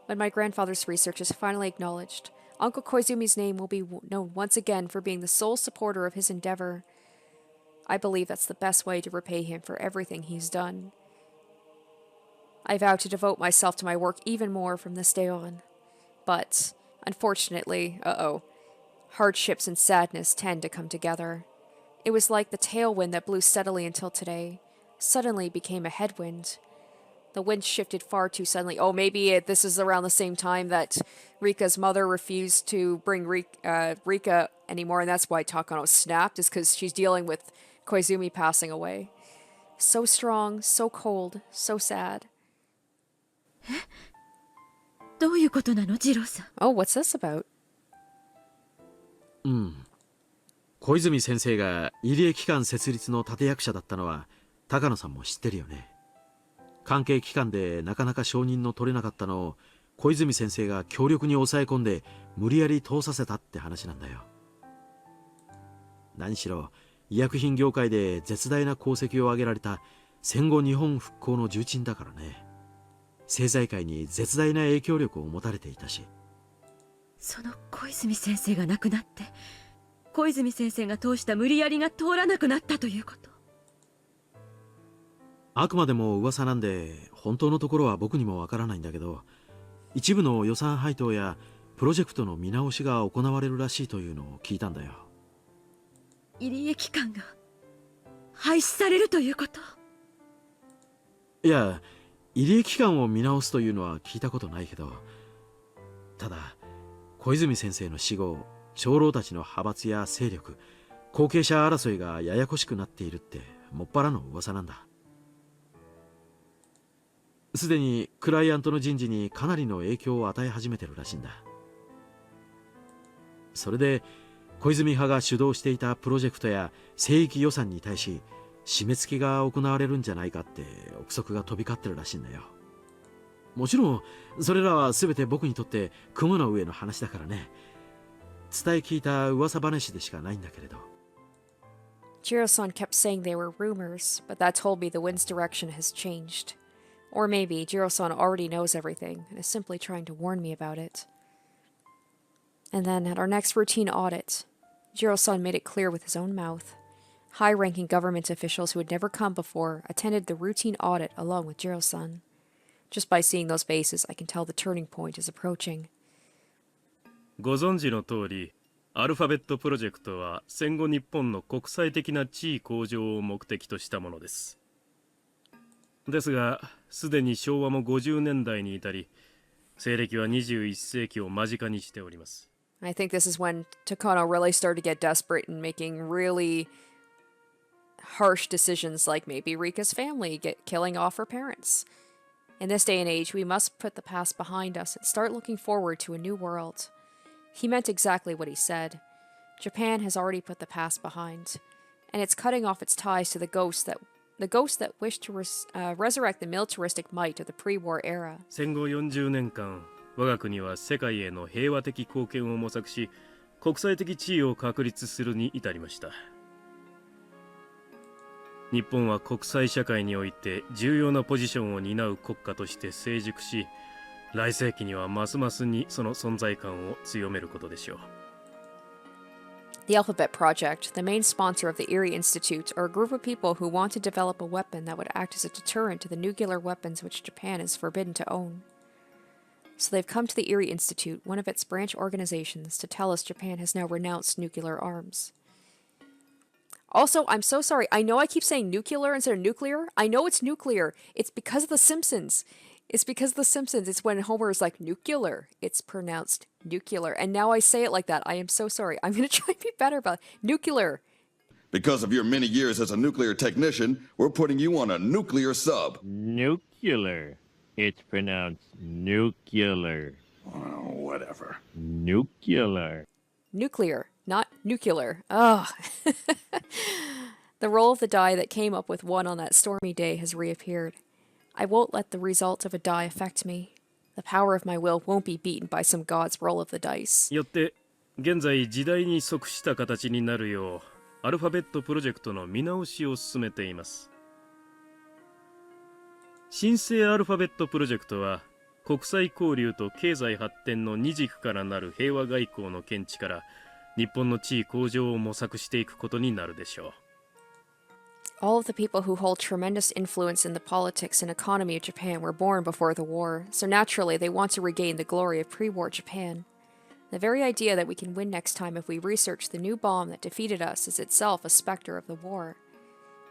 When my grandfather's research is finally acknowledged, Uncle Koizumi's name will be known once again for being the sole supporter of his endeavor. I believe that's the best way to repay him for everything he's done. I vow to devote myself to my work even more from this day on. But, unfortunately, hardships and sadness tend to come together. It was like the tailwind that blew steadily until today, suddenly became a headwind. The wind shifted far too suddenly. Oh, maybe this is around the same time that Rika's mother refused to bring Rika anymore, and that's why Takano snapped, is because she's dealing with Koizumi passing away. So strong, so cold, so sad. どういうことなの、ジローさん。Oh, what's this about? 小泉先生が入江機関設立の立役者だったのは高野さんも知ってるよね。関係機関でなかなか承認の取れなかったのを小泉先生が強力に抑え込んで無理やり通させたって話なんだよ。何しろ医薬品業界で絶大な功績を挙げられた戦後日本復興の重鎮だからね。政財界に絶大な影響力を持たれていたし。その小泉先生が亡くなって、小泉先生が通した無理やりが通らなくなったということ。あくまでも噂なんで本当のところは僕にもわからないんだけど、一部の予算配当やプロジェクトの見直しが行われるらしいというのを聞いたんだよ。入江機関が廃止されるということ。いや、入江機関を見直すというのは聞いたことないけど、ただ小泉先生の死後、長老たちの派閥や勢力、後継者争いがややこしくなっているってもっぱらの噂なんだ。すでにクライアントの人事にかなりの影響を与え始めてるらしいんだ。それで小泉派が主導していたプロジェクトや聖域予算に対し締め付けが行われるんじゃないかって憶測が飛び交ってるらしいんだよ。もちろんそれらは全て僕にとって雲の上の話だからね。伝え聞いた噂話でしかないんだけれど。Jiro-san kept saying they were rumors, but that told me the wind's direction has changed. Or maybe Jiro-san already knows everything and is simply trying to warn me about it. And then at our next routine audit, Jiro-san made it clear with his own mouth. High-ranking government officials who had never come before attended the routine audit along with Jiro-san. Just by seeing those faces, I can tell the turning point is approaching. ご存知の通り、アルファベットプロジェクトは戦後日本の国際的な地位向上を目的としたものです。ですが、すでに昭和も50年代に至り、西暦は21世紀を間近にしております。I think this is when Takano really started to get desperate in making really harsh decisions like maybe Rika's family killing off her parents. In this day and age, we must put the past behind us and start looking forward to a new world. He meant exactly what he said. Japan has already put the past behind, and it's cutting off its ties to the ghosts that wish to resurrect the militaristic might of the pre-war era. 戦後40年間、我が国は世界への平和的貢献を模索し、国際的地位を確立するに至りました。日本は国際社会において重要なポジションを担う国家として成熟し、来世紀にはますますにその存在感を強めることでしょう。The Alphabet Project, the main sponsor of the Erie Institute, are a group of people who want to develop a weapon that would act as a deterrent to the nuclear weapons which Japan is forbidden to own. So they've come to the Erie Institute, one of its branch organizations, to tell us Japan has now renounced nuclear arms. Also, I'm so sorry. I know I keep saying nuclear instead of nuclear. I know it's nuclear. It's because of The Simpsons. It's because of The Simpsons. It's when Homer is like, nuclear. It's pronounced nuclear. And now I say it like that. I am so sorry. I'm going to try and be better about it. Nuclear. Because of your many years as a nuclear technician, we're putting you on a nuclear sub. Nuclear. It's pronounced nuclear. Whatever. Nuclear. Nuclear, not nuclear. Ugh. The roll of the die that came up with 1 on that stormy day has reappeared. I won't let the result of a die affect me. The power of my will won't be beaten by some god's roll of the dice. よって、現在時代に即した形になるよう、アルファベットプロジェクトの見直しを進めています。新生アルファベットプロジェクトは、国際交流と経済発展の二軸からなる平和外交の見地から、日本の地位向上を模索していくことになるでしょう。All of the people who hold tremendous influence in the politics and economy of Japan were born before the war, so naturally they want to regain the glory of pre-war Japan. The very idea that we can win next time if we research the new bomb that defeated us is itself a specter of the war.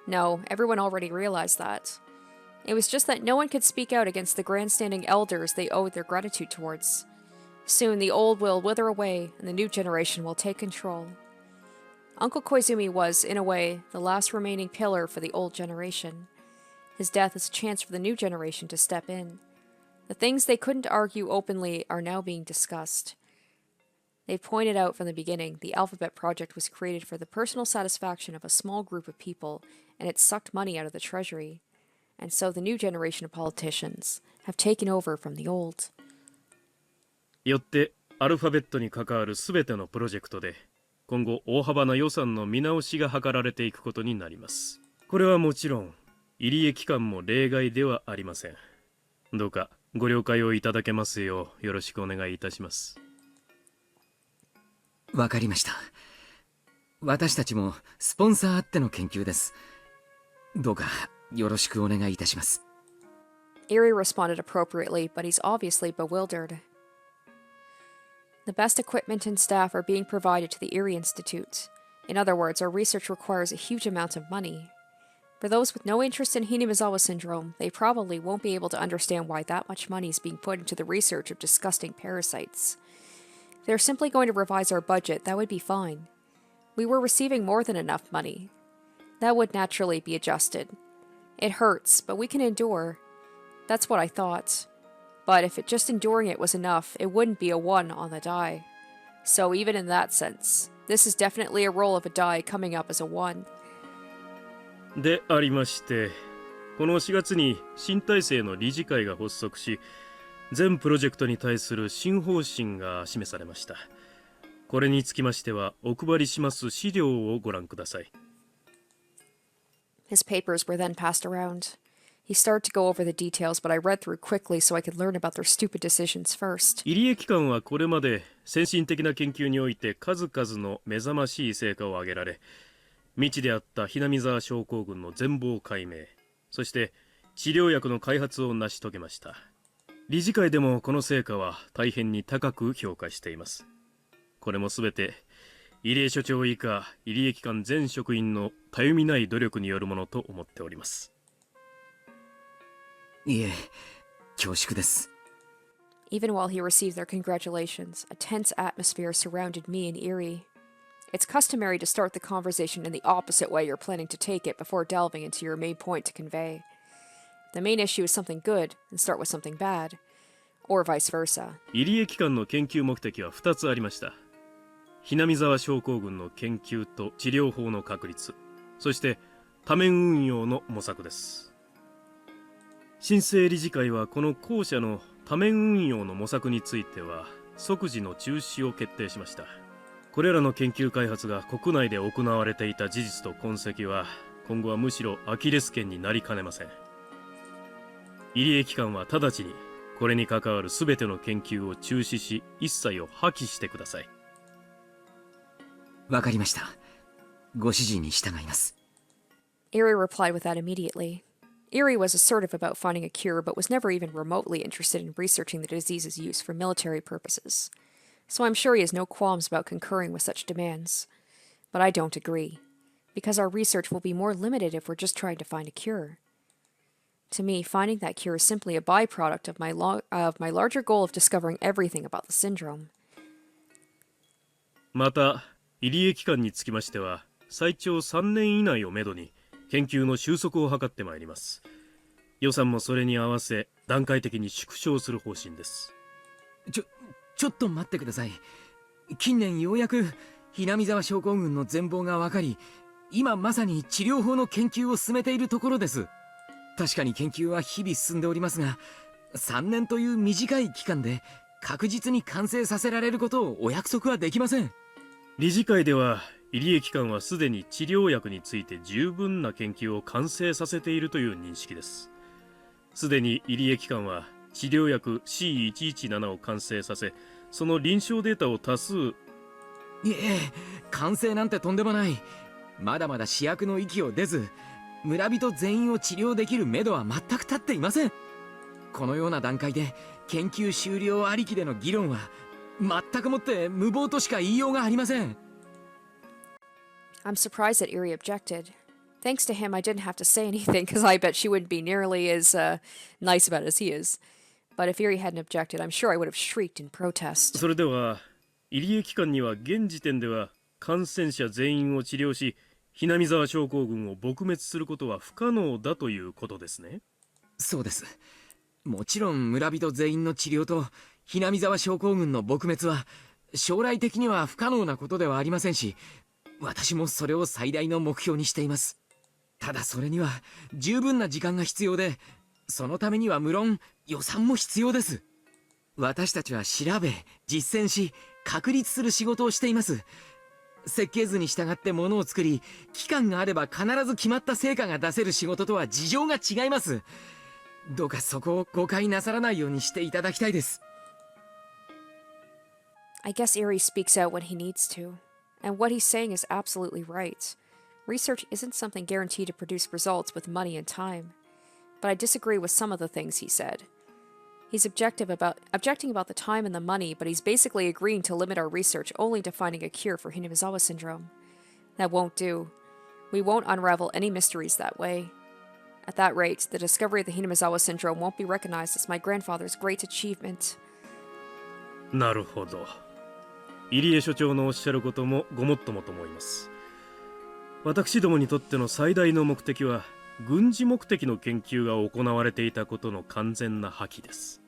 No, everyone already realized that. It was just that no one could speak out against the grandstanding elders they owed their gratitude towards. Soon the old will wither away and the new generation will take control. Uncle Koizumi was, in a way, the last remaining pillar for the old generation. His death is a chance for the new generation to step in. The things they couldn't argue openly are now being discussed. They pointed out from the beginning the Alphabet Project was created for the personal satisfaction of a small group of people, and it sucked money out of the treasury. And so the new generation of politicians have taken over from the old. よって、アルファベットに関わるすべてのプロジェクトで、今後大幅な予算の見直しが図られていくことになります。これはもちろん入江機関も例外ではありません。どうかご了解をいただけますようよろしくお願いいたします。わかりました。私たちもスポンサーあっての研究です。どうかよろしくお願いいたします。Erie responded appropriately, but he's obviously bewildered. The best equipment and staff are being provided to the Erie Institute. In other words, our research requires a huge amount of money. For those with no interest in Hinamizawa syndrome, they probably won't be able to understand why that much money is being put into the research of disgusting parasites. If they're simply going to revise our budget, that would be fine. We were receiving more than enough money. That would naturally be adjusted. It hurts, but we can endure. That's what I thought. But if just enduring it was enough, it wouldn't be a 1 on the die. So even in that sense, this is definitely a roll of a die coming up as a 1. でありまして、この4月に新体制の理事会が発足し、全プロジェクトに対する新方針が示されました。これにつきましては、お配りします資料をご覧ください。His papers were then passed around. He started to go over the details, but I read through quickly so I could learn about their stupid decisions first. 入江機関はこれまで先進的な研究において数々の目覚ましい成果を上げられ、未知であったひなみざわ症候群の全貌解明、そして治療薬の開発を成し遂げました。理事会でもこの成果は大変に高く評価しています。これもすべて入江所長以下入江機関全職員のたゆみない努力によるものと思っております。いえ、恐縮です。Even while he received their congratulations, a tense atmosphere surrounded me and Erie. It's customary to start the conversation in the opposite way you're planning to take it before delving into your main point to convey. The main issue is something good, and start with something bad. Or vice versa. 入江機関の研究目的は2つありました。ひなみざわ症候群の研究と治療法の確立、そして多面運用の模索です。新生理事会はこの後者の多面運用の模索については即時の中止を決定しました。これらの研究開発が国内で行われていた事実と痕跡は今後はむしろアキレス腱になりかねません。入江機関は直ちにこれに関わる全ての研究を中止し一切を破棄してください。わかりました。ご指示に従います。Erie replied with that immediately. Erie was assertive about finding a cure, but was never even remotely interested in researching the disease's use for military purposes. So I'm sure he has no qualms about concurring with such demands. But I don't agree, because our research will be more limited if we're just trying to find a cure. To me, finding that cure is simply a byproduct of my larger goal of discovering everything about the syndrome. また、入江機関につきましては、最長3年以内をめどに研究の収束を図ってまいります。予算もそれに合わせ段階的に縮小する方針です。ちょっと待ってください。近年ようやくひなみざわ症候群の全貌が分かり、今まさに治療法の研究を進めているところです。確かに研究は日々進んでおりますが、3年という短い期間で確実に完成させられることをお約束はできません。理事会では入江機関はすでに治療薬について十分な研究を完成させているという認識です。すでに入江機関は治療薬 C117 を完成させ、その臨床データを多数。いえ、完成なんてとんでもない。まだまだ試薬の域を出ず、村人全員を治療できる目処は全く立っていません。このような段階で研究終了ありきでの議論は全くもって無謀としか言いようがありません。I'm surprised that Erie objected. Thanks to him, I didn't have to say anything, because I bet she wouldn't be nearly as nice about it as he is. But if Erie hadn't objected, I'm sure I would have shrieked in protest. それでは、入江機関には現時点では感染者全員を治療し、ひなみざわ症候群を撲滅することは不可能だということですね。そうです。もちろん村人全員の治療とひなみざわ症候群の撲滅は将来的には不可能なことではありませんし、私もそれを最大の目標にしています。ただそれには十分な時間が必要で、そのためには無論予算も必要です。私たちは調べ、実践し、確立する仕事をしています。設計図に従ってものを作り、期間があれば必ず決まった成果が出せる仕事とは事情が違います。どうかそこを誤解なさらないようにしていただきたいです。I guess Erie speaks out when he needs to. And what he's saying is absolutely right. Research isn't something guaranteed to produce results with money and time. But I disagree with some of the things he said. He's objecting about the time and the money, but he's basically agreeing to limit our research only to finding a cure for Hinimazawa syndrome. That won't do. We won't unravel any mysteries that way. At that rate, the discovery of the Hinimazawa syndrome won't be recognized as my grandfather's great achievement. なるほど。入江所長のおっしゃることもごもっともと思います。私どもにとっての最大の目的は、軍事目的の研究が行われていたことの完全な破棄です。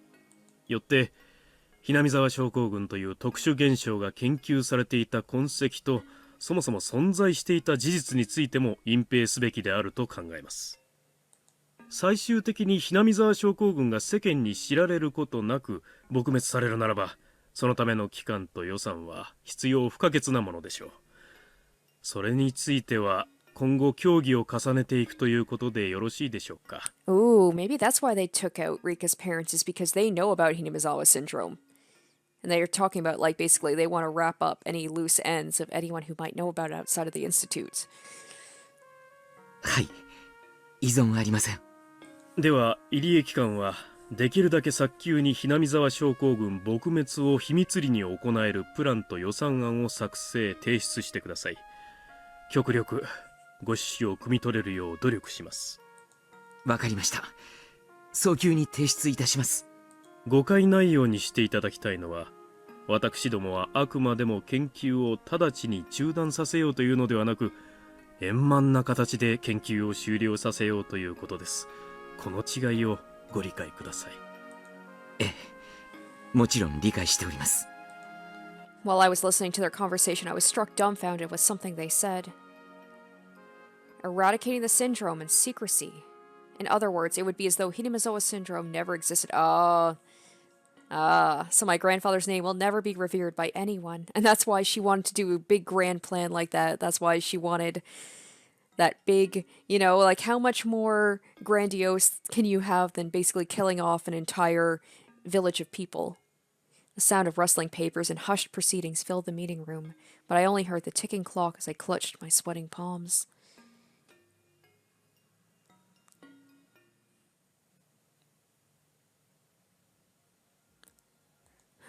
よって、ひなみざわ症候群という特殊現象が研究されていた痕跡と、そもそも存在していた事実についても隠蔽すべきであると考えます。最終的にひなみざわ症候群が世間に知られることなく撲滅されるならば、そのための期間と予算は必要不可欠なものでしょう。それについては今後協議を重ねていくということでよろしいでしょうか。Ooh, maybe that's why they took out Rika's parents, is because they know about Hinimazawa syndrome. And they're talking about, like, basically they want to wrap up any loose ends of anyone who might know about it outside of the institute. はい、依存ありません。では入江機関はできるだけ早急にひなみざわ症候群撲滅を秘密裏に行えるプランと予算案を作成提出してください。極力ご指示を汲み取れるよう努力します。わかりました。早急に提出いたします。誤解ないようにしていただきたいのは、私どもはあくまでも研究を直ちに中断させようというのではなく、円満な形で研究を終了させようということです。この違いをご理解ください。ええ、もちろん理解しております。While I was listening to their conversation, I was struck dumbfounded with something they said. Eradicating the syndrome and secrecy. In other words, it would be as though Hinimazawa syndrome never existed. So my grandfather's name will never be revered by anyone. And that's why she wanted to do a big grand plan like that. That's why she wanted that big, like how much more grandiose can you have than basically killing off an entire village of people? The sound of rustling papers and hushed proceedings filled the meeting room, but I only heard the ticking clock as I clutched my sweating palms.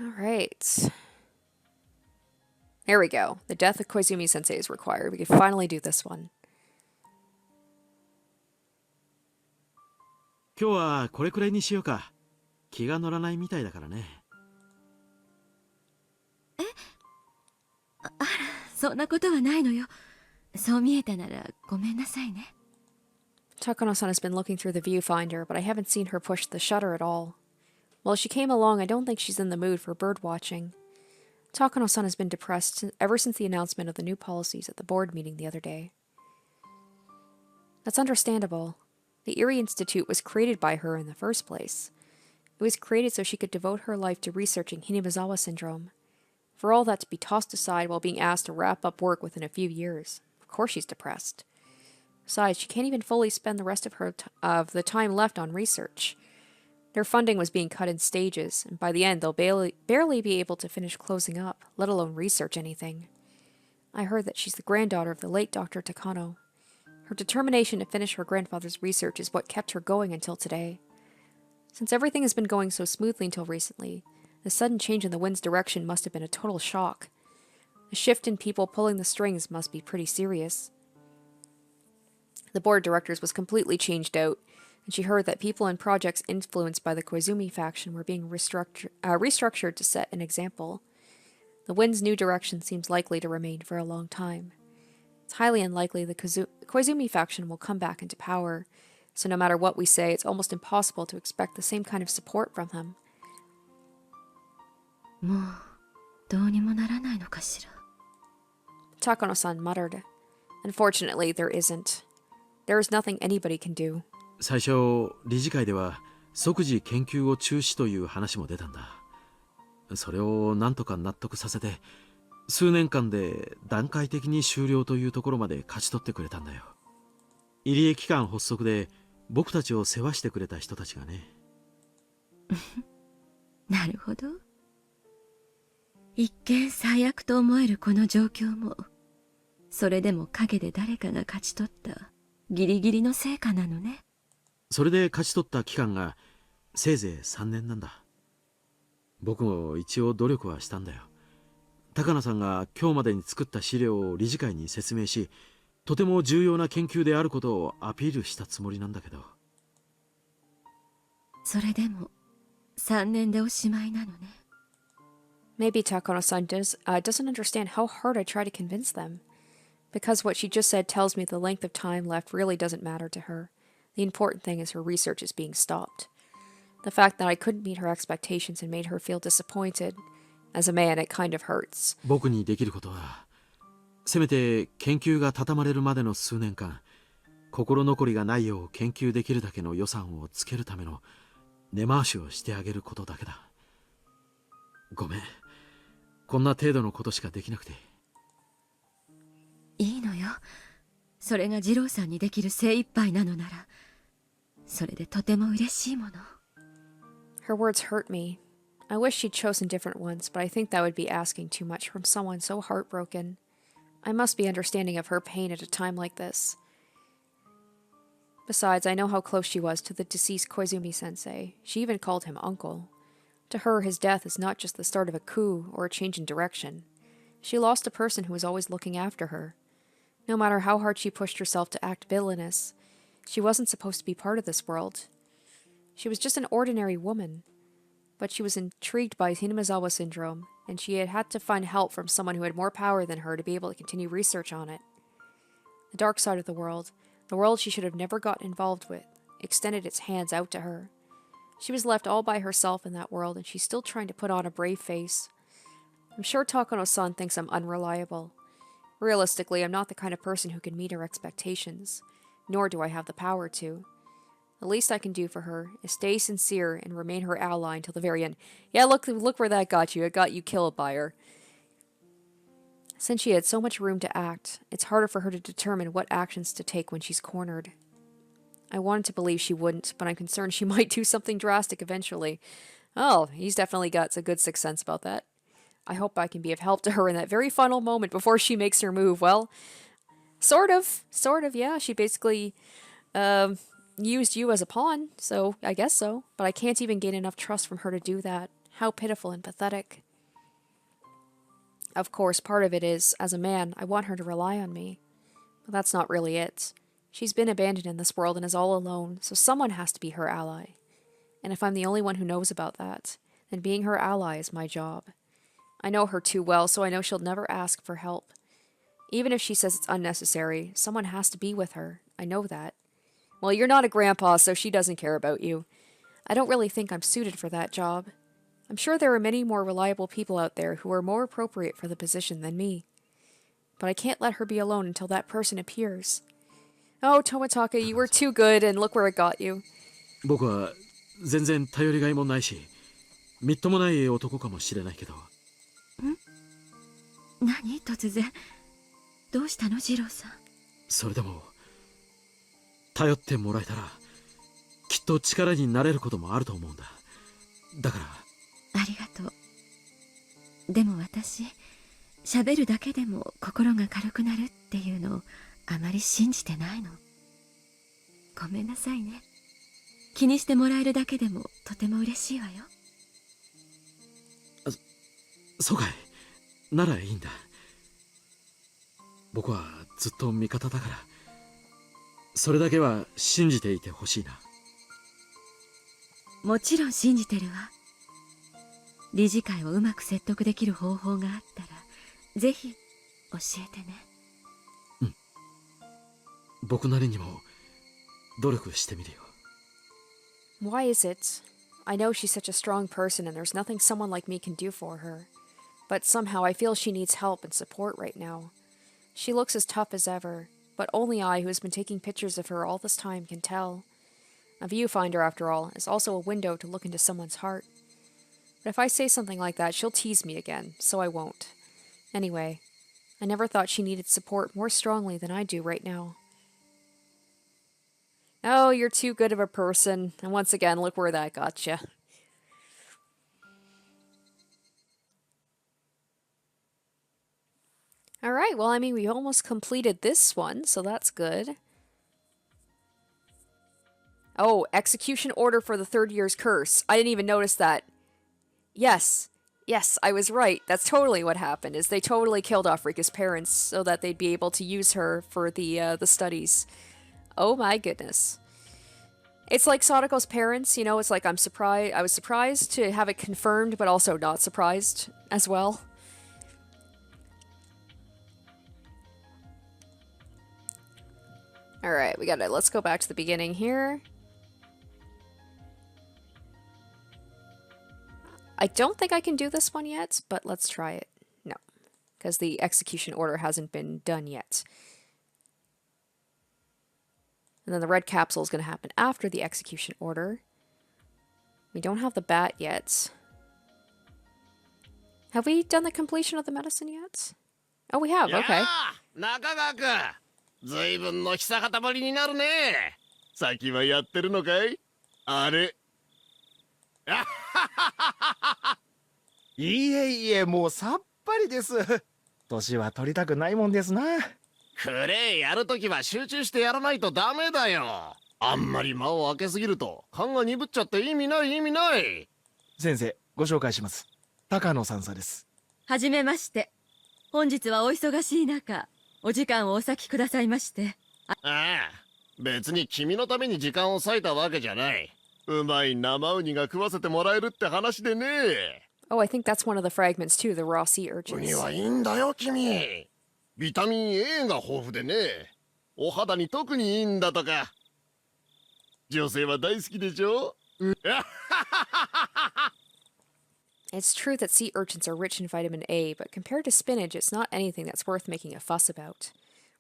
All right. There we go. The death of Koizumi sensei is required. We can finally do this one. 今日はこれくらいにしようか。気が乗らないみたいだからね。そんなことはないのよ。そう見えたならごめんなさいね。Takano-san has been looking through the viewfinder, but I haven't seen her push the shutter at all. While she came along, I don't think she's in the mood for bird watching. Takano-san has been depressed ever since the announcement of the new policies at the board meeting the other day. That's understandable. The Erie Institute was created by her in the first place. It was created so she could devote her life to researching Hinimazawa syndrome. For all that to be tossed aside while being asked to wrap up work within a few years, of course she's depressed. Besides, she can't even fully spend the rest of the time left on research. Their funding was being cut in stages, and by the end they'll barely be able to finish closing up, let alone research anything. I heard that she's the granddaughter of the late Dr. Takano. Her determination to finish her grandfather's research is what kept her going until today. Since everything has been going so smoothly until recently, the sudden change in the wind's direction must have been a total shock. The shift in people pulling the strings must be pretty serious. The board of directors was completely changed out, and she heard that people and projects influenced by the Koizumi faction were being restructured to set an example. The wind's new direction seems likely to remain for a long time. It's highly unlikely the Koizumi faction will come back into power, so no matter what we say, it's almost impossible to expect the same kind of support from them. もうどうにもならないのかしら。Takano-san muttered. Unfortunately, there isn't. There is nothing anybody can do. 最初理事会では即時研究を中止という話も出たんだ。それをなんとか納得させて数年間で段階的に終了というところまで勝ち取ってくれたんだよ。入江機関発足で僕たちを世話してくれた人たちがね。なるほど。一見最悪と思えるこの状況も、それでも陰で誰かが勝ち取ったギリギリの成果なのね。それで勝ち取った期間がせいぜい3年なんだ。僕も一応努力はしたんだよ。高野さんが今日までに作った資料を理事会に説明し、とても重要な研究であることをアピールしたつもりなんだけど。それでも3年でおしまいなのね。Maybe Takano-san doesn't understand how hard I try to convince them. Because what she just said tells me the length of time left really doesn't matter to her. The important thing is her research is being stopped. The fact that I couldn't meet her expectations and made her feel disappointed. As a man, it kind of hurts. 僕にできることは、せめて研究が畳まれるまでの数年間、心残りがないよう研究できるだけの予算をつけるための根回しをしてあげることだけだ。ごめん。こんな程度のことしかできなくて。いいのよ。それが二郎さんにできる精一杯なのなら、それでとても嬉しいもの。Her words hurt me. I wish she'd chosen different ones, but I think that would be asking too much from someone so heartbroken. I must be understanding of her pain at a time like this. Besides, I know how close she was to the deceased Koizumi sensei. She even called him uncle. To her, his death is not just the start of a coup or a change in direction. She lost a person who was always looking after her. No matter how hard she pushed herself to act villainous, she wasn't supposed to be part of this world. She was just an ordinary woman. But she was intrigued by Hinamizawa syndrome, and she had had to find help from someone who had more power than her to be able to continue research on it. The dark side of the world she should have never gotten involved with, extended its hands out to her. She was left all by herself in that world, and she's still trying to put on a brave face. I'm sure Takano-san thinks I'm unreliable. Realistically, I'm not the kind of person who can meet her expectations, nor do I have the power to. The least I can do for her is stay sincere and remain her ally until the very end. Yeah, look where that got you. It got you killed by her. Since she had so much room to act, it's harder for her to determine what actions to take when she's cornered. I wanted to believe she wouldn't, but I'm concerned she might do something drastic eventually. Oh, he's definitely got a good sixth sense about that. I hope I can be of help to her in that very final moment before she makes her move. Well, sort of, yeah. She basically, used you as a pawn, so I guess so. But I can't even gain enough trust from her to do that. How pitiful and pathetic. Of course, part of it is, as a man, I want her to rely on me. But that's not really it. She's been abandoned in this world and is all alone, so someone has to be her ally. And if I'm the only one who knows about that, then being her ally is my job. I know her too well, so I know she'll never ask for help. Even if she says it's unnecessary, someone has to be with her. I know that. Well, you're not a grandpa, so she doesn't care about you. I don't really think I'm suited for that job. I'm sure there are many more reliable people out there who are more appropriate for the position than me. But I can't let her be alone until that person appears. Oh, Tomitaka, you were too good, and look where it got you. 僕は全然頼りがいもないし、みっともない男かもしれないけど。何突然。どうしたの二郎さん。それでも頼ってもらえたらきっと力になれることもあると思うんだ。だから。ありがとう。でも私、喋るだけでも心が軽くなるっていうのをあまり信じてないの。ごめんなさいね。気にしてもらえるだけでもとても嬉しいわよ。そうかい。ならいいんだ。僕はずっと味方だから、それだけは信じていてほしいな。もちろん信じてるわ。理事会をうまく説得できる方法があったらぜひ教えてね。うん。僕なりにも努力してみるよ。Why is it? I know she's such a strong person and there's nothing someone like me can do for her. But somehow I feel she needs help and support right now. She looks as tough as ever, but only I, who has been taking pictures of her all this time, can tell. A viewfinder, after all, is also a window to look into someone's heart. But if I say something like that, she'll tease me again, so I won't. Anyway, I never thought she needed support more strongly than I do right now. Oh, you're too good of a person. And once again, look where that got you. Alright, well, I mean, we almost completed this one, so that's good. Oh, execution order for the third year's curse. I didn't even notice that. Yes. Yes, I was right. That's totally what happened, is they totally killed off Rika's parents so that they'd be able to use her for the studies. Oh my goodness. It's like Satoko's parents, you know, it's like I was surprised to have it confirmed, but also not surprised as well. Alright, let's go back to the beginning here. I don't think I can do this one yet, but let's try it. No, because the execution order hasn't been done yet. And then the red capsule is going to happen after the execution order. We don't have the bat yet. Have we done the completion of the medicine yet? Oh, we have, okay. 中川君、ずいぶんの久方ぶりになるね。先はやってるのかい？あれ。いえいえ、もうさっぱりです。年は取りたくないもんですな。クレイやるときは集中してやらないとダメだよ。あんまり間を空けすぎると勘が鈍っちゃって意味ない。先生、ご紹介します。高野さんさです。はじめまして。本日はお忙しい中、お時間をお割きくださいまして。ああ、別に君のために時間を割いたわけじゃない。うまい生ウニが食わせてもらえるって話でね。Oh, I think that's one of the fragments too, the raw sea ウ urchins. ニはいいんだよ君。ビタミン A が豊富でね。お肌に特にいいんだとか。女性は大好きでしょ。It's true that sea urchins are rich in vitamin A, but compared to spinach, it's not anything that's worth making a fuss about.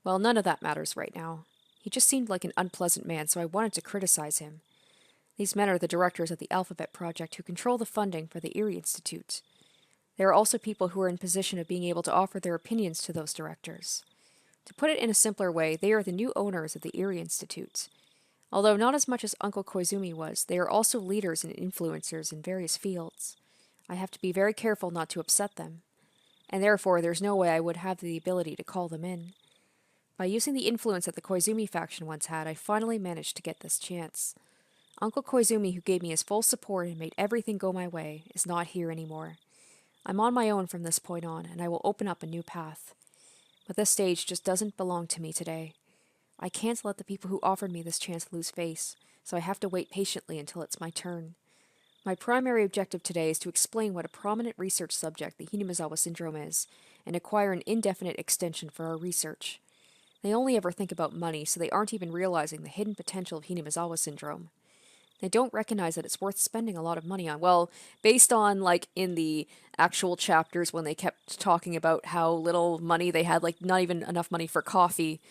Well, none of that matters right now. He just seemed like an unpleasant man, so I wanted to criticize him. These men are the directors of the Alphabet Project who control the funding for the Erie Institute. There are also people who are in position of being able to offer their opinions to those directors. To put it in a simpler way, they are the new owners of the Erie Institute. Although not as much as Uncle Koizumi was, they are also leaders and influencers in various fields. I have to be very careful not to upset them, and therefore there's no way I would have the ability to call them in. By using the influence that the Koizumi faction once had, I finally managed to get this chance. Uncle Koizumi, who gave me his full support and made everything go my way, is not here anymore. I'm on my own from this point on, and I will open up a new path. But this stage just doesn't belong to me today. I can't let the people who offered me this chance lose face, so I have to wait patiently until it's my turn. My primary objective today is to explain what a prominent research subject the Hinamizawa syndrome is, and acquire an indefinite extension for our research. They only ever think about money, so they aren't even realizing the hidden potential of Hinamizawa syndrome. They don't recognize that it's worth spending a lot of money on. Well, based on, like, in the actual chapters when they kept talking about how little money they had, like, not even enough money for coffee,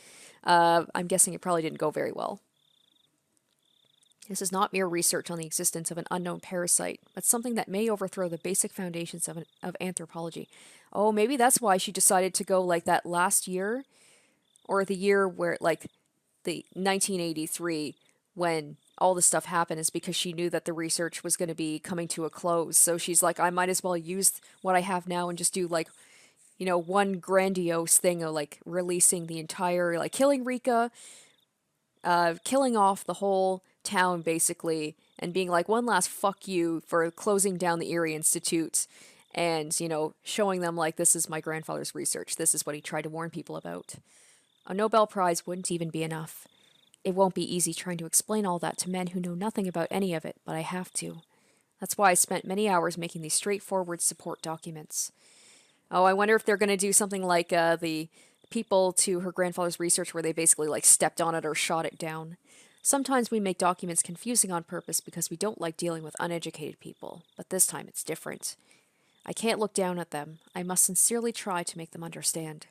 I'm guessing it probably didn't go very well. This is not mere research on the existence of an unknown parasite, but something that may overthrow the basic foundations of anthropology. Oh, maybe that's why she decided to go like that last year, or the year where, like, the 1983, when all this stuff happened, is because she knew that the research was going to be coming to a close. So she's like, I might as well use what I have now and just do, like, you know, one grandiose thing of, like, releasing the entire, like, killing Rika, killing off the whole town, basically, and being like, one last fuck you for closing down the Erie Institute, and, you know, showing them, like, this is my grandfather's research, this is what he tried to warn people about. A Nobel Prize wouldn't even be enough. It won't be easy trying to explain all that to men who know nothing about any of it, but I have to. That's why I spent many hours making these straightforward support documents. Oh, I wonder if they're going to do something like the people to her grandfather's research where they basically, like, stepped on it or shot it down. Sometimes we make documents confusing on purpose because we don't like dealing with uneducated people, but this time it's different. I can't look down at them. I must sincerely try to make them understand.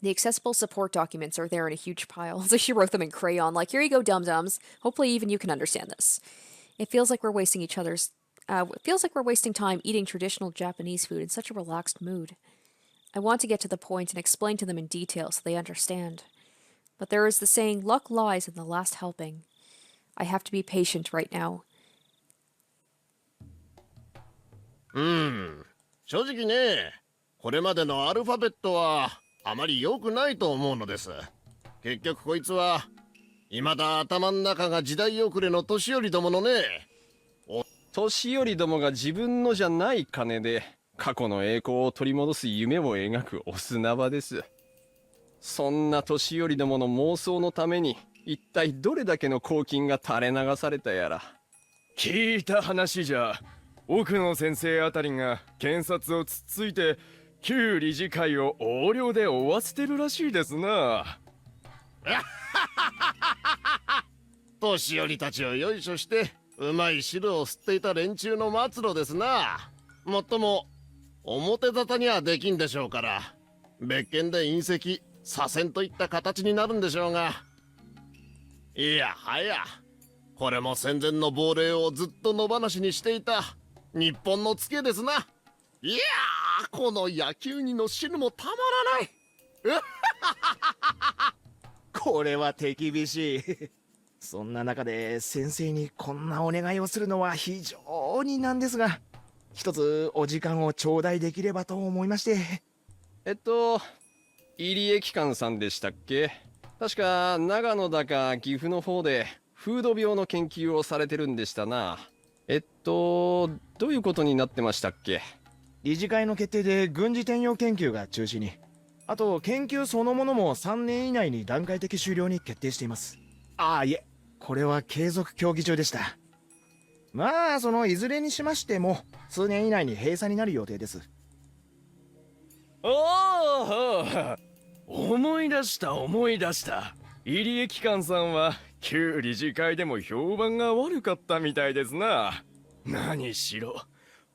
The accessible support documents are there in a huge pile, so she wrote them in crayon, like, here you go, dum-dums. Hopefully even you can understand this. It feels like we're wasting each other's it feels like we're wasting time eating traditional Japanese food in such a relaxed mood. I want to get to the point and explain to them in detail so they understand. But there is the saying, luck lies in the last helping. I have to be patient right now. 正直ね、これまでのアルファベットはあまり良くないと思うのです。結局こいつは未だ頭の中が時代遅れの年寄りどものね。年寄りどもが自分のじゃない金で過去の栄光を取り戻す夢を描くお砂場です。そんな年寄りどもの妄想のために一体どれだけの公金が垂れ流されたやら。聞いた話じゃ、奥野先生あたりが検察をつっついて旧理事会を横領で追わせてるらしいですな。年寄りたちをよいしょしてうまい汁を吸っていた連中の末路ですな。もっとも表沙汰にはできんでしょうから、別件で隕石左遷といった形になるんでしょうが、いやはや、これも戦前の亡霊をずっと野放しにしていた日本のツケですな。いやー、この野球にのしぬもたまらない。これは手厳しい。そんな中で先生にこんなお願いをするのは非常になんですが、一つお時間を頂戴できればと思いまして。入江機関さんでしたっけ？確か長野だか岐阜の方で風土病の研究をされてるんでしたな。どういうことになってましたっけ？理事会の決定で軍事転用研究が中止に。あと研究そのものも3年以内に段階的終了に決定しています。ああ、いえ、これは継続協議中でした。まあ、そのいずれにしましても数年以内に閉鎖になる予定です。思い出した。入江機関さんは旧理事会でも評判が悪かったみたいですな。何しろ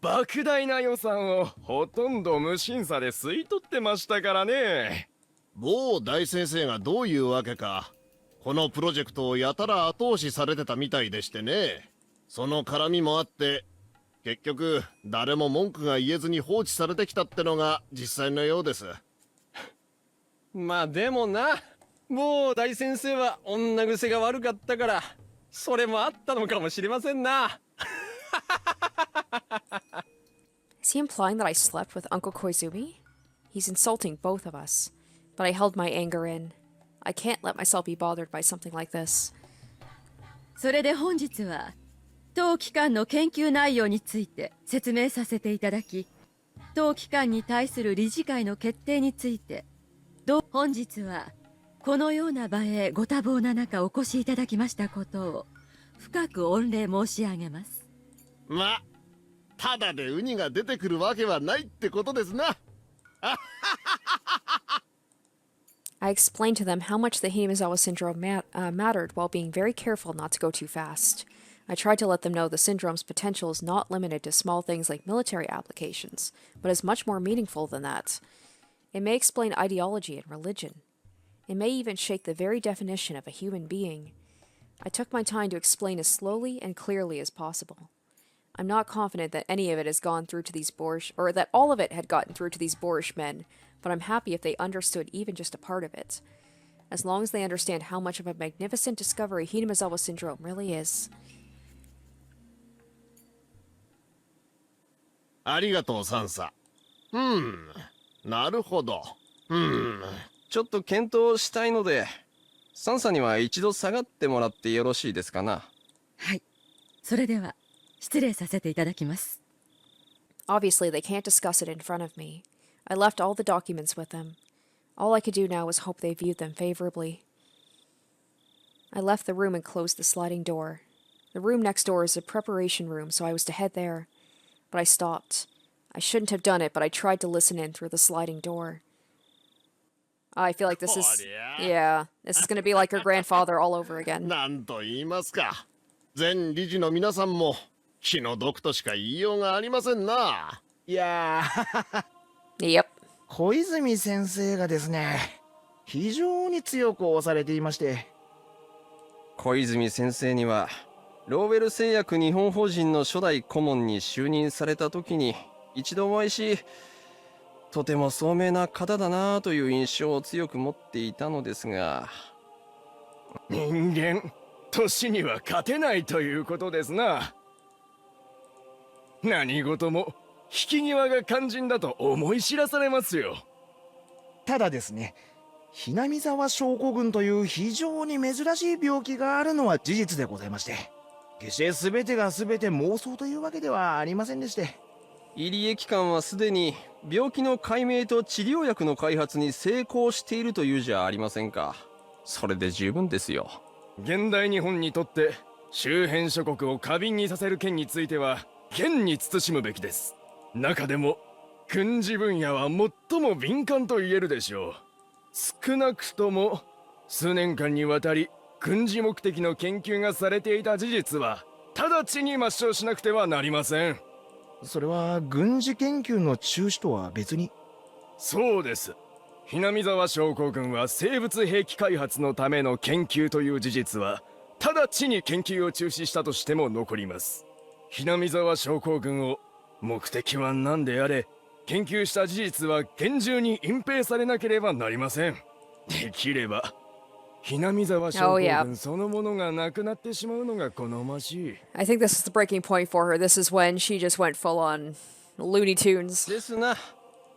莫大な予算をほとんど無審査で吸い取ってましたからね。某大先生がどういうわけか、このプロジェクトをやたら後押しされてたみたいでしてね。その絡みもあって結局誰も文句が言えずに放置されてきたってのが実際のようです。まあでもな、もう大先生は女癖が悪かったからそれもあったのかもしれませんな。Is he implying that I slept with Uncle Koizumi? He's insulting both of us, but I held my anger in. I can't let myself be bothered by something like this. それで本日は当機関の研究内容について説明させていただき、当機関に対する理事会の決定について、本日はこのような場へご多忙な中お越しいただきましたことを深く御礼申し上げます。ま、ただでウニが出てくるわけはないってことですな。I explained to them how much the Higurashi syndrome mattered while being very careful not to go too fast. I tried to let them know the syndrome's potential is not limited to small things like military applications, but is much more meaningful than that. It may explain ideology and religion. It may even shake the very definition of a human being. I took my time to explain as slowly and clearly as possible. I'm not confident that any of it has gone through to these boorish, or that all of it had gotten through to these boorish men, but I'm happy if they understood even just a part of it. As long as they understand how much of a magnificent discovery Higurashi syndrome really is. ありがとう、サンサ。なるほど。ちょっと検討したいので、サンサには一度下がってもらってよろしいですかな。はい。それでは失礼させていただきます。Obviously, they can't discuss it in front of me. I left all the documents with them. All I could do now was hope they viewed them favorably. I left the room and closed the sliding door. The room next door is a preparation room, so I was to head there. But I stopped. I shouldn't have done it, but I tried to listen in through the sliding door. I feel like this is... Yeah, this is going to be like her grandfather all over again. なんと言いますか。全理事の皆さんも気の毒としか言いようがありませんな。いやー。Yep. 小泉先生がですね、非常に強く押されていまして。小泉先生にはローウェル製薬日本法人の初代顧問に就任された時に一度お会いし、とても聡明な方だなという印象を強く持っていたのですが、人間年には勝てないということですな。何事も引き際が肝心だと思い知らされますよ。ただですね、ひなみ沢症候群という非常に珍しい病気があるのは事実でございまして、決して全てが全て妄想というわけではありませんでして。入江機関はすでに病気の解明と治療薬の開発に成功しているというじゃありませんか。それで十分ですよ。現代日本にとって周辺諸国を過敏にさせる件については厳に慎むべきです。中でも軍事分野は最も敏感と言えるでしょう。少なくとも数年間にわたり軍事目的の研究がされていた事実は直ちに抹消しなくてはなりません。それは軍事研究の中止とは別に。そうです。ひなみ沢症候群は生物兵器開発のための研究という事実は直ちに研究を中止したとしても残ります。ひなみ沢症候群を目的は何であれ研究した事実は厳重に隠蔽されなければなりません。できればひなみ沢症候群そのものがなくなってしまうのが好ましい。I think this is the breaking point for her. This is when she just went full on Looney Tunes. ですな。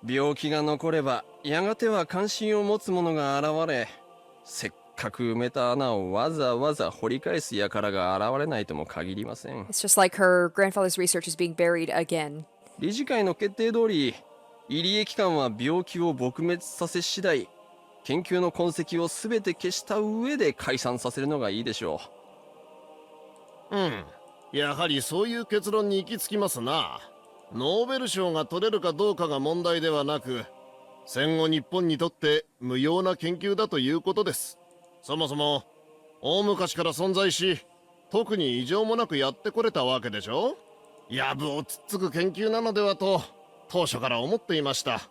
病気が残ればやがては関心を持つ者が現れ、せっかく埋めた穴をわざわざ掘り返す輩が現れないとも限りません。It's just like her grandfather's research is being buried again. 理事会の決定通り、入江機関は病気を撲滅させ次第、研究の痕跡を全て消した上で解散させるのがいいでしょう。やはりそういう結論に行き着きますな。ノーベル賞が取れるかどうかが問題ではなく、戦後日本にとって無用な研究だということです。そもそも大昔から存在し、特に異常もなくやってこれたわけでしょ。やぶをつっつく研究なのではと当初から思っていました。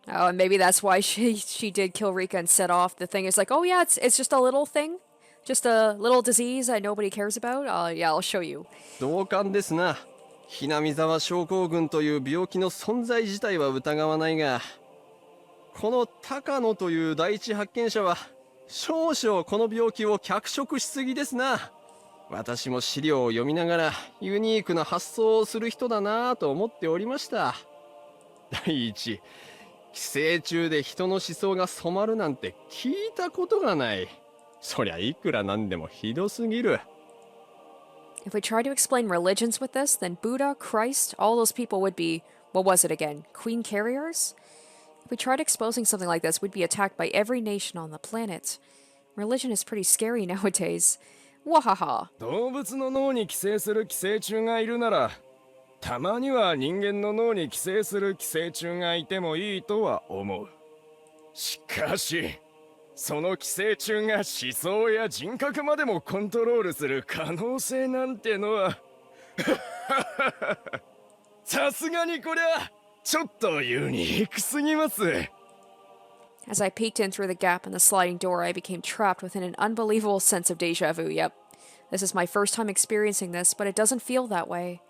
Oh, and maybe that's why she did kill Rika and set off the thing. It's like, oh yeah, it's just a little thing, just a little disease that nobody cares about. Yeah, I'll show you. 同感ですな。ひなみ沢症候群という病気の存在自体は疑わないが、この高野という第一発見者は少々この病気を脚色しすぎですな。私も資料を読みながらユニークな発想をする人だなぁと思っておりました。第一、寄生虫で人の思想が染まるなんて聞いたことがない。そりゃいくらなんでもひどすぎる。If we try to explain religions with this, then Buddha, Christ, all those people would be, what was it again, queen carriers? If we tried exposing something like this, we'd be attacked by every nation on the planet. Religion is pretty scary nowadays. Wahaha. 動物の脳に寄生する寄生虫がいるなら、たまには人間の脳に寄生する寄生虫がいてもいいとは思う。しかし、その寄生虫が思想や人格までもコントロールする可能性なんてのはさすがにこりゃちょっとユニークすぎます。 As I peeked in through the gap in the sliding door, I became trapped within an unbelievable sense of deja vu. Yep, this is my first time experiencing this, but it doesn't feel that way.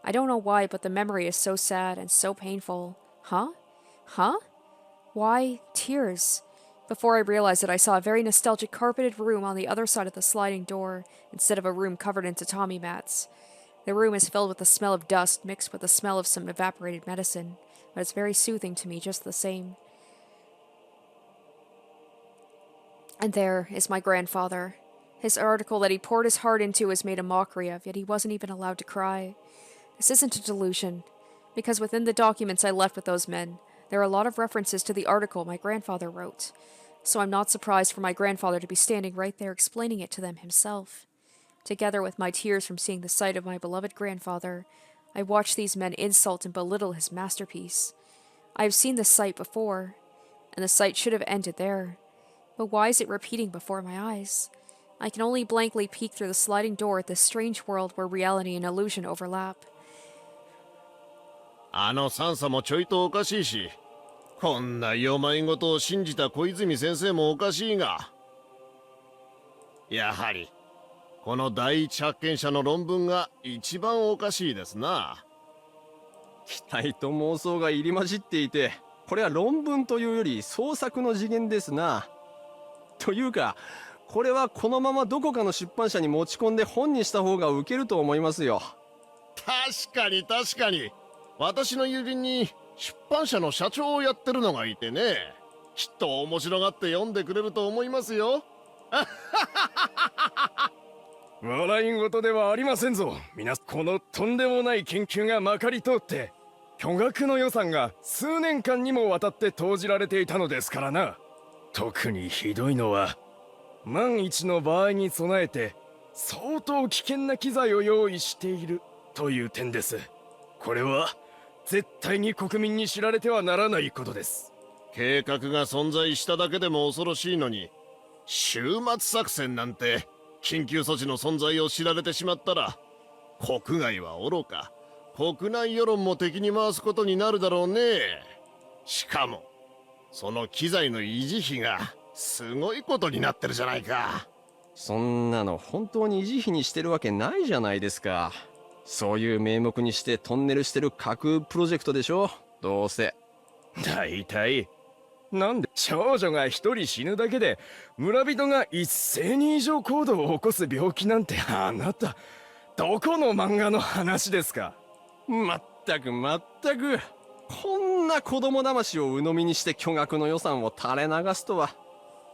I don't know why, but the memory is so sad and so painful. Huh? Why tears? Before I realized it, I saw a very nostalgic carpeted room on the other side of the sliding door, instead of a room covered in tatami mats. The room is filled with the smell of dust mixed with the smell of some evaporated medicine, but it's very soothing to me just the same. And there is my grandfather. His article that he poured his heart into was made a mockery of, yet he wasn't even allowed to cry. This isn't a delusion, because within the documents I left with those men, there are a lot of references to the article my grandfather wrote. So I'm not surprised for my grandfather to be standing right there explaining it to them himself. Together with my tears from seeing the sight of my beloved grandfather, I watched these men insult and belittle his masterpiece. I have seen this sight before, and the sight should have ended there. But why is it repeating before my eyes? I can only blankly peek through the sliding door at this strange world where reality and illusion overlap. あのサンサもちょいとおかしいし、こんな世まいごとを信じた小泉先生もおかしいが、やはりこの第一発見者の論文が一番おかしいですな。期待と妄想が入り混じっていて、これは論文というより創作の次元ですな。というか、これはこのままどこかの出版社に持ち込んで本にした方がウケると思いますよ。確かに確かに。私の友人に出版社の社長をやってるのがいてね。きっと面白がって読んでくれると思いますよ。笑い事ではありませんぞ。このとんでもない研究がまかり通って、巨額の予算が数年間にもわたって投じられていたのですからな。特にひどいのは、万一の場合に備えて相当危険な機材を用意しているという点です。これは絶対に国民に知られてはならないことです。計画が存在しただけでも恐ろしいのに、終末作戦なんて緊急措置の存在を知られてしまったら、国外は愚か国内世論も敵に回すことになるだろうね。しかもその機材の維持費がすごいことになってるじゃないか。そんなの本当に維持費にしてるわけないじゃないですか。そういう名目にしてトンネルしてる架空プロジェクトでしょ、どうせ。大体なんで少女が一人死ぬだけで村人が一斉に異常行動を起こす病気なんて、あなたどこの漫画の話ですか。まったくこんな子供騙しを鵜呑みにして巨額の予算を垂れ流すとは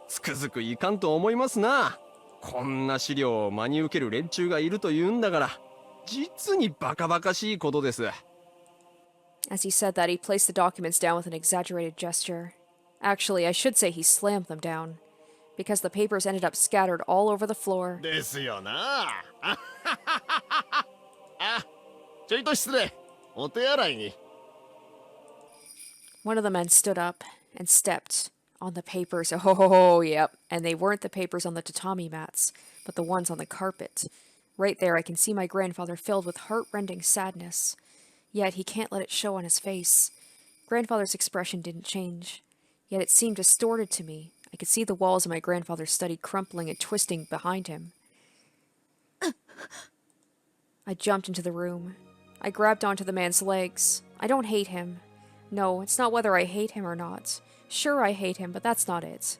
つくづくいかんと思いますな。こんな資料を真に受ける連中がいるというんだから、実にバカバカしいことです。 As he said that, he placed the documents down with an exaggerated gesture. Actually, I should say he slammed them down, because the papers ended up scattered all over the floor. ですよな。あ、ちょいと失礼。お手洗いに。One of the men stood up and stepped on the papers. Oh, yep. And they weren't the papers on the tatami mats, but the ones on the carpet. Right there, I can see my grandfather filled with heart-rending sadness. Yet he can't let it show on his face. Grandfather's expression didn't change. Yet it seemed distorted to me. I could see the walls of my grandfather's study crumpling and twisting behind him. I jumped into the room. I grabbed onto the man's legs. I don't hate him. No, it's not whether I hate him or not. Sure, I hate him, but that's not it.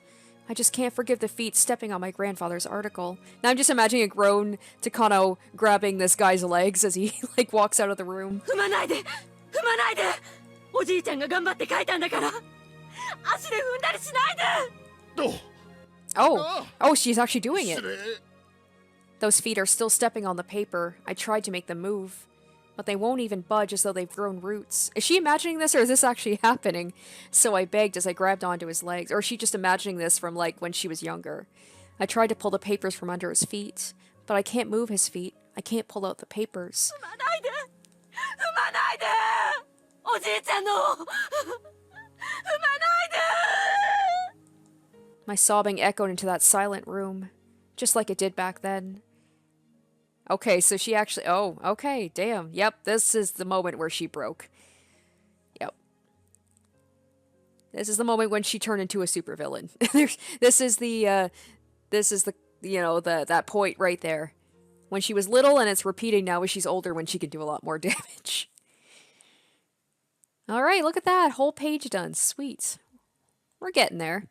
I just can't forgive the feet stepping on my grandfather's article. Now I'm just imagining a grown Takano grabbing this guy's legs as he, walks out of the room. 踏まないでおじいちゃんが頑張って書いたんだから足で踏んだりしないで。 Oh, she's actually doing it. Those feet are still stepping on the paper. I tried to make them move, but they won't even budge as though they've grown roots. Is she imagining this, or is this actually happening? So I begged as I grabbed onto his legs. Or is she just imagining this from, when she was younger? I tried to pull the papers from under his feet, but I can't move his feet. I can't pull out the papers. 踏まないでおじいちゃんの踏まないで。 My sobbing echoed into that silent room, just like it did back then. Okay, so she actually... Oh, okay, damn. Yep, this is the moment where she broke. Yep. This is the moment when she turned into a supervillain. This is the, that point right there. When she was little, and it's repeating now as she's older when she can do a lot more damage. Alright, look at that. Whole page done. Sweet. We're getting there.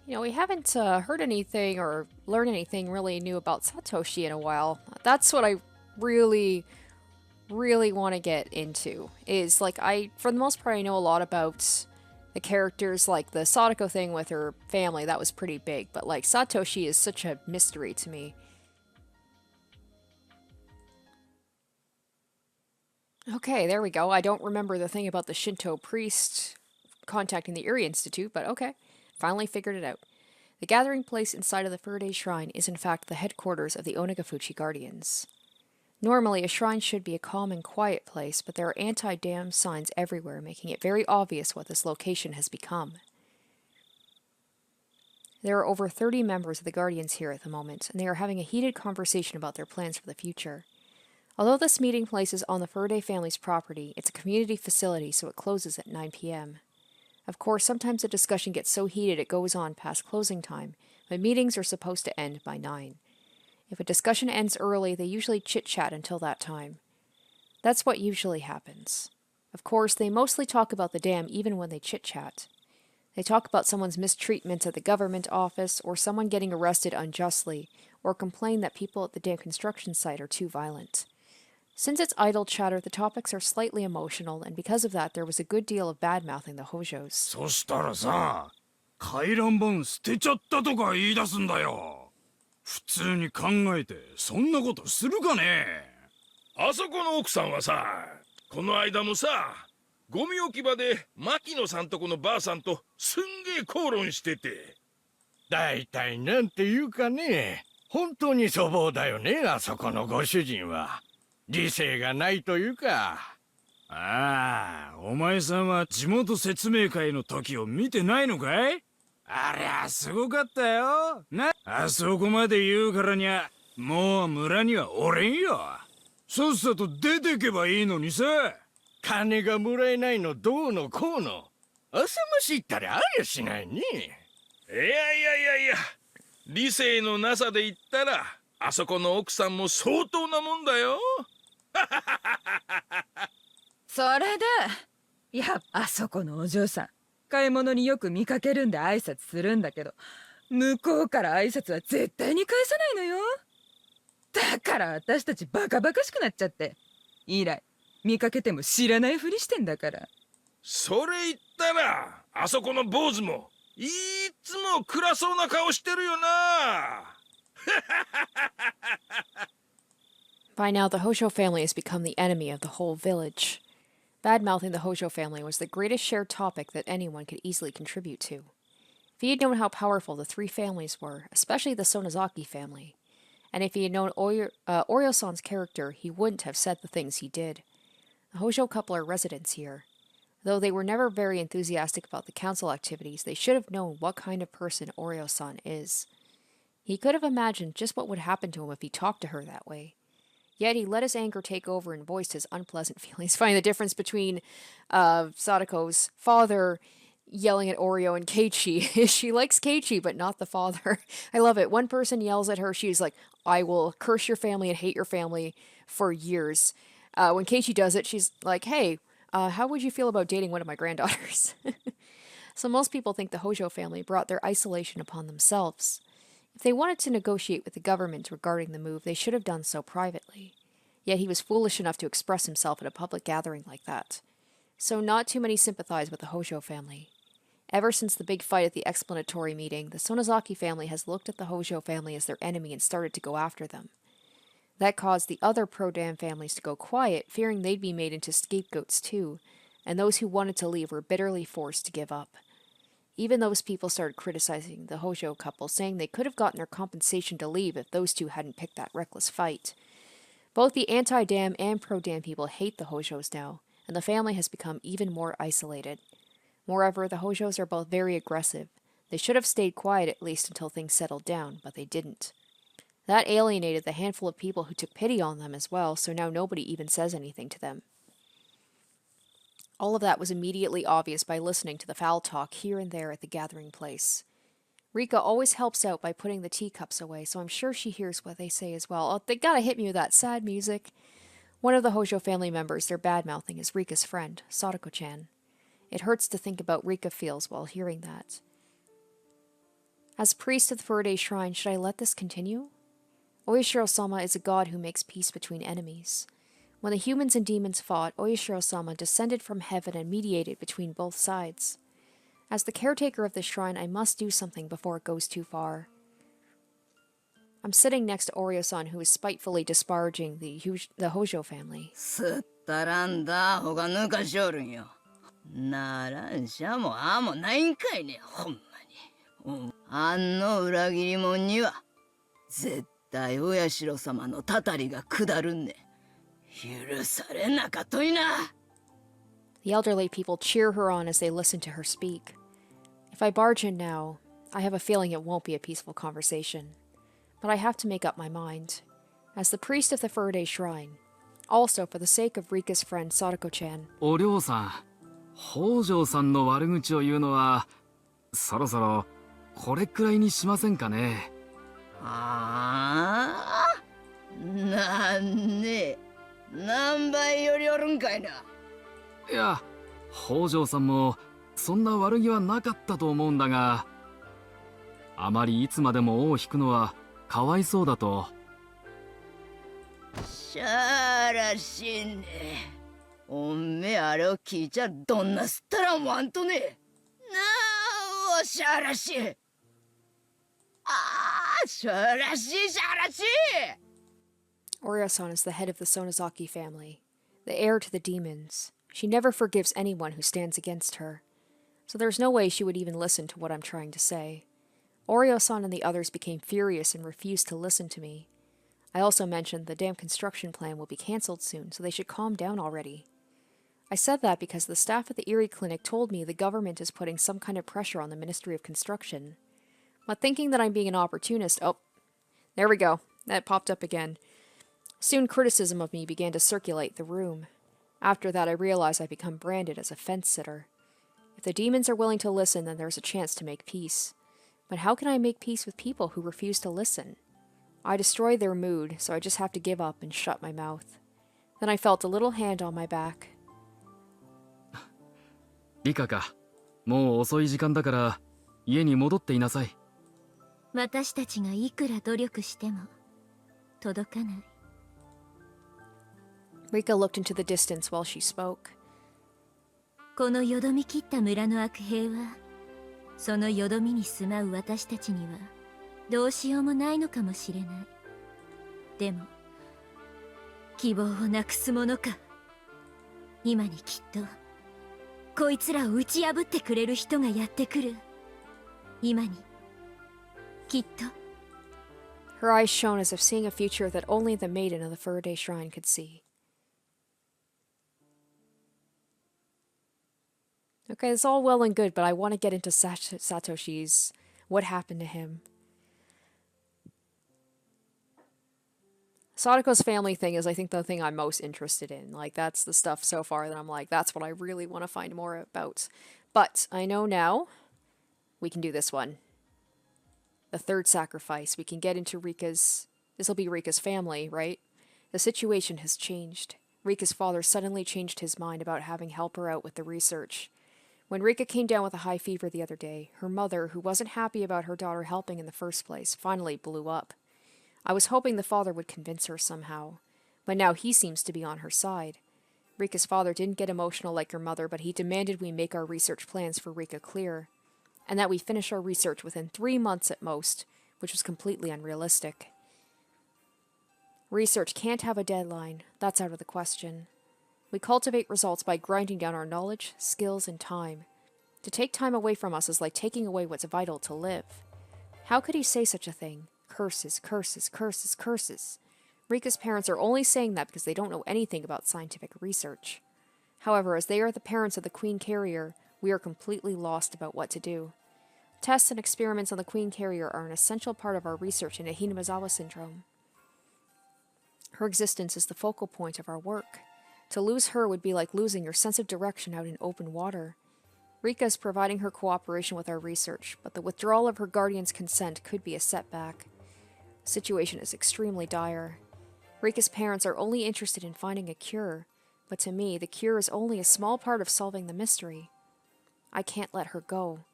We haven't heard anything or learned anything really new about Satoshi in a while. That's what I really, really want to get into. Is, for the most part, I know a lot about the characters, like the Satoko thing with her family. That was pretty big. But, Satoshi is such a mystery to me. Okay, there we go. I don't remember the thing about the Shinto priest contacting the Uri Institute, but okay. Finally figured it out. The gathering place inside of the Furde Shrine is in fact the headquarters of the Onagafuchi Guardians. Normally, a shrine should be a calm and quiet place, but there are anti-dam signs everywhere, making it very obvious what this location has become. There are over 30 members of the Guardians here at the moment, and they are having a heated conversation about their plans for the future. Although this meeting place is on the Furde family's property, it's a community facility, so it closes at 9 p.m. Of course, sometimes the discussion gets so heated it goes on past closing time, but meetings are supposed to end by 9. If a discussion ends early, they usually chit-chat until that time. That's what usually happens. Of course, they mostly talk about the dam even when they chit-chat. They talk about someone's mistreatment at the government office, or someone getting arrested unjustly, or complain that people at the dam construction site are too violent. Since it's idle chatter, the topics are slightly emotional, and because of that, there was a good deal of bad-mouthing the Hojos. そしたらさ、回覧板捨てちゃったとか言い出すんだよ。普通に考えてそんなことするかね。あそこの奥さんはさ、この間もさ、ゴミ置き場で牧野さんとこのばあさんとすんげえ口論してて。だいたいなんていうかね、本当に粗暴だよね、あそこのご主人は。理性がないというか。ああ、お前さんは地元説明会の時を見てないのかい？ありゃすごかったよ。な、あそこまで言うからにゃ、もう村にはおれんよ。さっさと出てけばいいのにさ。金がもらえないのどうのこうの。あさましいったらありゃしないね。いや、理性のなさで言ったら、あそこの奥さんも相当なもんだよ。それで、あそこのお嬢さん、買い物によく見かけるんで挨拶するんだけど、向こうから挨拶は絶対に返さないのよ。だから私たちバカバカしくなっちゃって、以来見かけても知らないふりしてんだから。それ言ったら、あそこの坊主もいっつも暗そうな顔してるよな。By now, the Hojo family has become the enemy of the whole village. Bad-mouthing the Hojo family was the greatest shared topic that anyone could easily contribute to. If he had known how powerful the 3 families were, especially the Sonozaki family, and if he had known Oryo-san's character, he wouldn't have said the things he did. The Hojo couple are residents here. Though they were never very enthusiastic about the council activities, they should have known what kind of person Oryo-san is. He could have imagined just what would happen to him if he talked to her that way. Yet he let his anger take over and voiced his unpleasant feelings. Finding the difference between Satoko's father yelling at Oreo and Keiichi. She likes Keiichi, but not the father. I love it. One person yells at her, she's like, I will curse your family and hate your family for years. When Keiichi does it, she's like, hey, how would you feel about dating one of my granddaughters? So most people think the Hojo family brought their isolation upon themselves. If they wanted to negotiate with the government regarding the move, they should have done so privately. Yet he was foolish enough to express himself at a public gathering like that. So not too many sympathize with the Hojo family. Ever since the big fight at the explanatory meeting, the Sonozaki family has looked at the Hojo family as their enemy and started to go after them. That caused the other pro-dam families to go quiet, fearing they'd be made into scapegoats too, and those who wanted to leave were bitterly forced to give up. Even those people started criticizing the Hojo couple, saying they could have gotten their compensation to leave if those two hadn't picked that reckless fight. Both the anti-dam and pro-dam people hate the Hojos now, and the family has become even more isolated. Moreover, the Hojos are both very aggressive. They should have stayed quiet at least until things settled down, but they didn't. That alienated the handful of people who took pity on them as well, so now nobody even says anything to them. All of that was immediately obvious by listening to the foul talk here and there at the gathering place. Rika always helps out by putting the teacups away, so I'm sure she hears what they say as well. Oh, they gotta hit me with that sad music. One of the Hojo family members they're bad-mouthing is Rika's friend, Satoko-chan. It hurts to think about Rika feels while hearing that. As priest of the Furde Shrine, should I let this continue? Oyashiro-sama is a god who makes peace between enemies. When the humans and demons fought, Oyashiro-sama descended from heaven and mediated between both sides. As the caretaker of the shrine, I must do something before it goes too far. I'm sitting next to Oryo-san, who is spitefully disparaging the Hojo family. すったらんだほが抜かしおるんよ。ならんしゃもあもないんかいね、ほんまに。あんの裏切り者には絶対お社様のたたりが下るんね。許されなかといな。The elderly people cheer her on as they listen to her speak. If I barge in now, I have a feeling it won't be a peaceful conversation. But I have to make up my mind. As the priest of the Furde Shrine, also for the sake of Rika's friend Satoko-chan. お嬢さん、北条さんの悪口を言うのはそろそろこれくらいにしませんかね。ああ、なんね、何倍よりおるんかいな。いや、北条さんもそんな悪気はなかったと思うんだが、あまりいつまでも尾を引くのはかわいそうだと。しゃーらしいね。おめえあれを聞いちゃどんなすったらもあんとね。なあ、おしゃらしい。ああ、しゃらしいしゃらしい。Oryashiro is the head of the Sonozaki family, the heir to the demons. She never forgives anyone who stands against her, so there's no way she would even listen to what I'm trying to say. Oryashiro and the others became furious and refused to listen to me. I also mentioned the damn construction plan will be cancelled soon, so they should calm down already. I said that because the staff at the Erie Clinic told me the government is putting some kind of pressure on the Ministry of Construction. But thinking that I'm being an opportunist, oh, there we go, that popped up again. Soon criticism of me began to circulate the room. After that, I realized I'd become branded as a fence-sitter. If the demons are willing to listen, then there's a chance to make peace. But how can I make peace with people who refuse to listen? I destroy their mood, so I just have to give up and shut my mouth. Then I felt a little hand on my back. リカか、もう遅い時間だから家に戻っていなさい。私たちがいくら努力しても届かない。Rika looked into the distance while she spoke. このよどみ切った村の悪兵は、そのよどみに住まう私たちにはどうしようもないのかもしれない。でも希望をなくすものか。今にきっとこいつらを打ち破ってくれる人がやってくる。今にきっと。 Her eyes shone as if seeing a future that only the maiden of the Faraday Shrine could see. Okay, it's all well and good, but I want to get into Satoshi's... what happened to him. Satoko's family thing is, I think, the thing I'm most interested in. Like, that's the stuff so far that I'm like, that's what I really want to find more about. But I know now we can do this one. The third sacrifice. We can get into Rika's... This will be Rika's family, right? The situation has changed. Rika's father suddenly changed his mind about having help her out with the research. When Rika came down with a high fever the other day, her mother, who wasn't happy about her daughter helping in the first place, finally blew up. I was hoping the father would convince her somehow, but now he seems to be on her side. Rika's father didn't get emotional like her mother, but he demanded we make our research plans for Rika clear, and that we finish our research within 3 months at most, which was completely unrealistic. Research can't have a deadline. That's out of the question. We cultivate results by grinding down our knowledge, skills, and time. To take time away from us is like taking away what's vital to live. How could he say such a thing? Curses, curses, curses, curses. Rika's parents are only saying that because they don't know anything about scientific research. However, as they are the parents of the Queen Carrier, we are completely lost about what to do. Tests and experiments on the Queen Carrier are an essential part of our research into Hinamizawa syndrome. Her existence is the focal point of our work. To lose her would be like losing your sense of direction out in open water. Rika is providing her cooperation with our research, but the withdrawal of her guardian's consent could be a setback. The situation is extremely dire. Rika's parents are only interested in finding a cure, but to me, the cure is only a small part of solving the mystery. I can't let her go.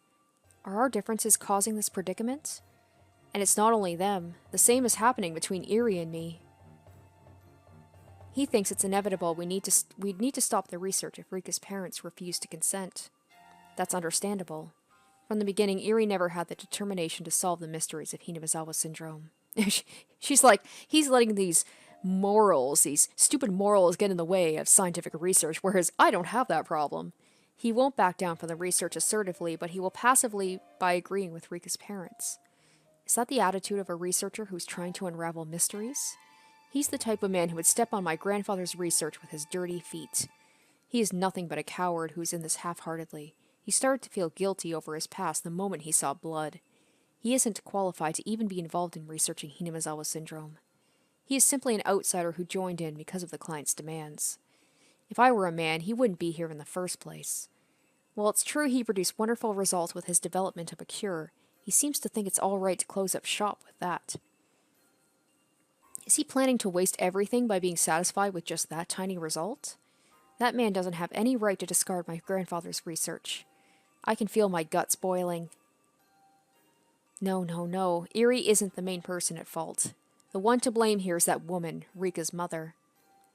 Are our differences causing this predicament? And it's not only them. The same is happening between Eri and me. He thinks it's inevitable we'd need to stop the research if Rika's parents refuse to consent. That's understandable. From the beginning, Eri never had the determination to solve the mysteries of Hinamizawa syndrome. She's like, he's letting these stupid morals get in the way of scientific research, whereas I don't have that problem. He won't back down from the research assertively, but he will passively by agreeing with Rika's parents. Is that the attitude of a researcher who's trying to unravel mysteries? He's the type of man who would step on my grandfather's research with his dirty feet. He is nothing but a coward who's in this half-heartedly. He started to feel guilty over his past the moment he saw blood. He isn't qualified to even be involved in researching Hinamizawa syndrome. He is simply an outsider who joined in because of the client's demands. If I were a man, he wouldn't be here in the first place. While it's true he produced wonderful results with his development of a cure, He seems to think it's all right to close up shop with that. Is he planning to waste everything by being satisfied with just that tiny result? That man doesn't have any right to discard my grandfather's research. I can feel my guts boiling. No, no, no. Eri isn't the main person at fault. The one to blame here is that woman, Rika's mother.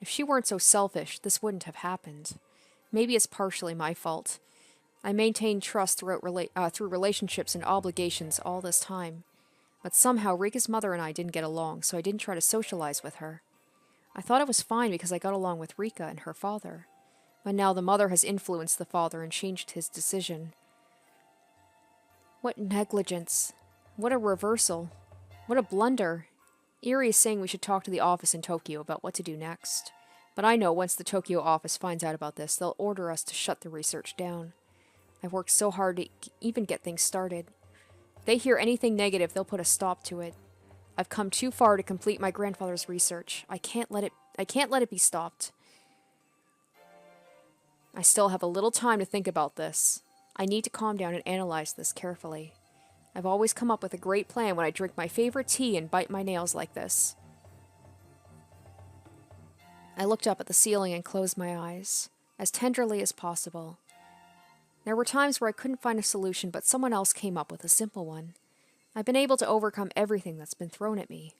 If she weren't so selfish, this wouldn't have happened. Maybe it's partially my fault. I maintained trust through relationships and obligations all this time. But somehow Rika's mother and I didn't get along, so I didn't try to socialize with her. I thought it was fine because I got along with Rika and her father. But now the mother has influenced the father and changed his decision. What negligence. What a reversal. What a blunder. Eri is saying we should talk to the office in Tokyo about what to do next. But I know once the Tokyo office finds out about this, they'll order us to shut the research down. I've worked so hard to even get things started. If they hear anything negative, they'll put a stop to it. I've come too far to complete my grandfather's research. I can't let it be stopped. I still have a little time to think about this. I need to calm down and analyze this carefully. I've always come up with a great plan when I drink my favorite tea and bite my nails like this. I looked up at the ceiling and closed my eyes, as tenderly as possible. There were times where I couldn't find a solution, but someone else came up with a simple one. I've been able to overcome everything that's been thrown at me.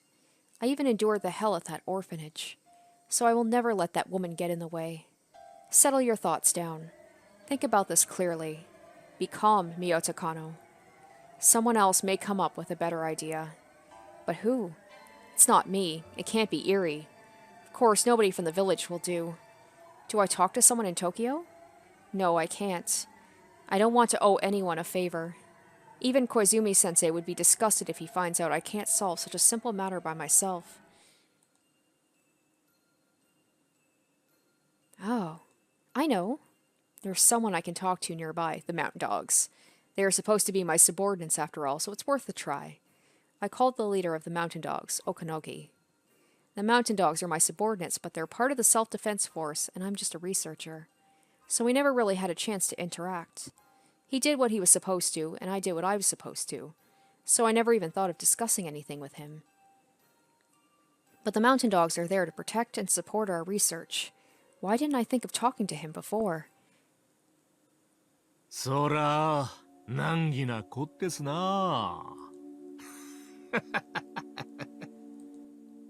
I even endured the hell at that orphanage. So I will never let that woman get in the way. Settle your thoughts down. Think about this clearly. Be calm, Mio Takano. Someone else may come up with a better idea. But who? It's not me. It can't be Eri. Of course, nobody from the village will do. Do I talk to someone in Tokyo? No, I can't. I don't want to owe anyone a favor. Even Koizumi-sensei would be disgusted if he finds out I can't solve such a simple matter by myself. Oh, I know. There's someone I can talk to nearby, the mountain dogs. They are supposed to be my subordinates after all, so it's worth a try. I called the leader of the mountain dogs, Okanogi. The mountain dogs are my subordinates, but they're part of the self-defense force, and I'm just a researcher. So we never really had a chance to interact. He did what he was supposed to, and I did what I was supposed to. So I never even thought of discussing anything with him. But the mountain dogs are there to protect and support our research. Why didn't I think of talking to him before? そら、難儀な子ですな。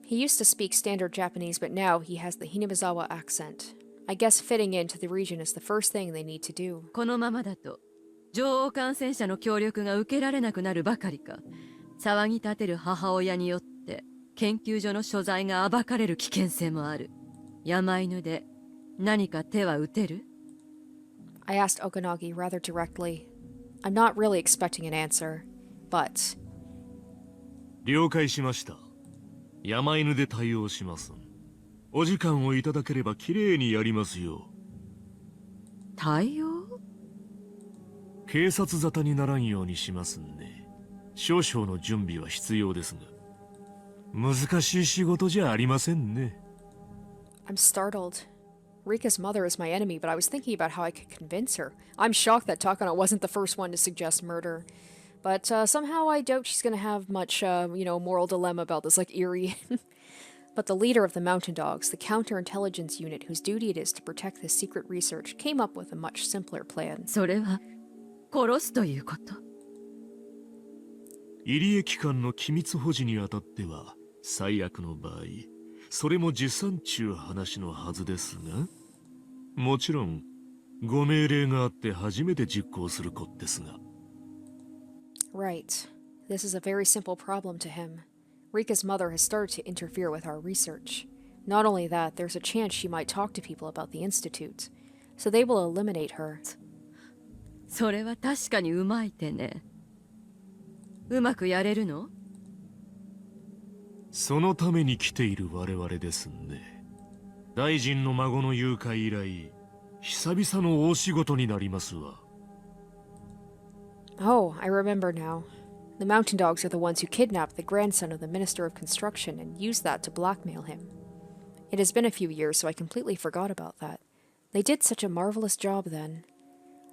He used to speak standard Japanese, but now he has the Hinabizawa accent. I guess fitting into the region is the first thing they need to do. このままだと女王感染者の協力が受けられなくなるばかりか、騒ぎ立てる母親によって研究所の所在が暴かれる危険性もある。山犬で何か手は打てる？ I asked Okanogi rather directly. I'm not really expecting an answer, but... 了解しました。山犬で対応します。お時間をいただければきれいにやりますよ。対応？警察沙汰にならんようにしますんで、少々の準備は必要ですが、難しい仕事じゃありませんね。I'm startled. Rika's mother is my enemy, but I was thinking about how I could convince her. I'm shocked that Takano wasn't the first one to suggest murder. But somehow I doubt she's going to have much, moral dilemma about this, like Eri. But the leader of the mountain dogs, the counterintelligence unit whose duty it is to protect this secret research, came up with a much simpler plan. それは殺すということ？入江機関の機密保持にあたっては、最悪の場合、それも持参中話のはずですが、もちろんご命令があって初めて実行することですが。Right. This is a very simple problem to him. Rika's mother has started to interfere with our research. Not only that, there's a chance she might talk to people about the Institute. So they will eliminate her. それは確かにうまい手ね。うまくやれるの？そのために来ている我々ですんで。大臣の孫の誘拐以来、久々の大仕事になりますわ。Oh, I remember now. The mountain dogs are the ones who kidnapped the grandson of the Minister of Construction and used that to blackmail him. It has been a few years, so I completely forgot about that. They did such a marvelous job then.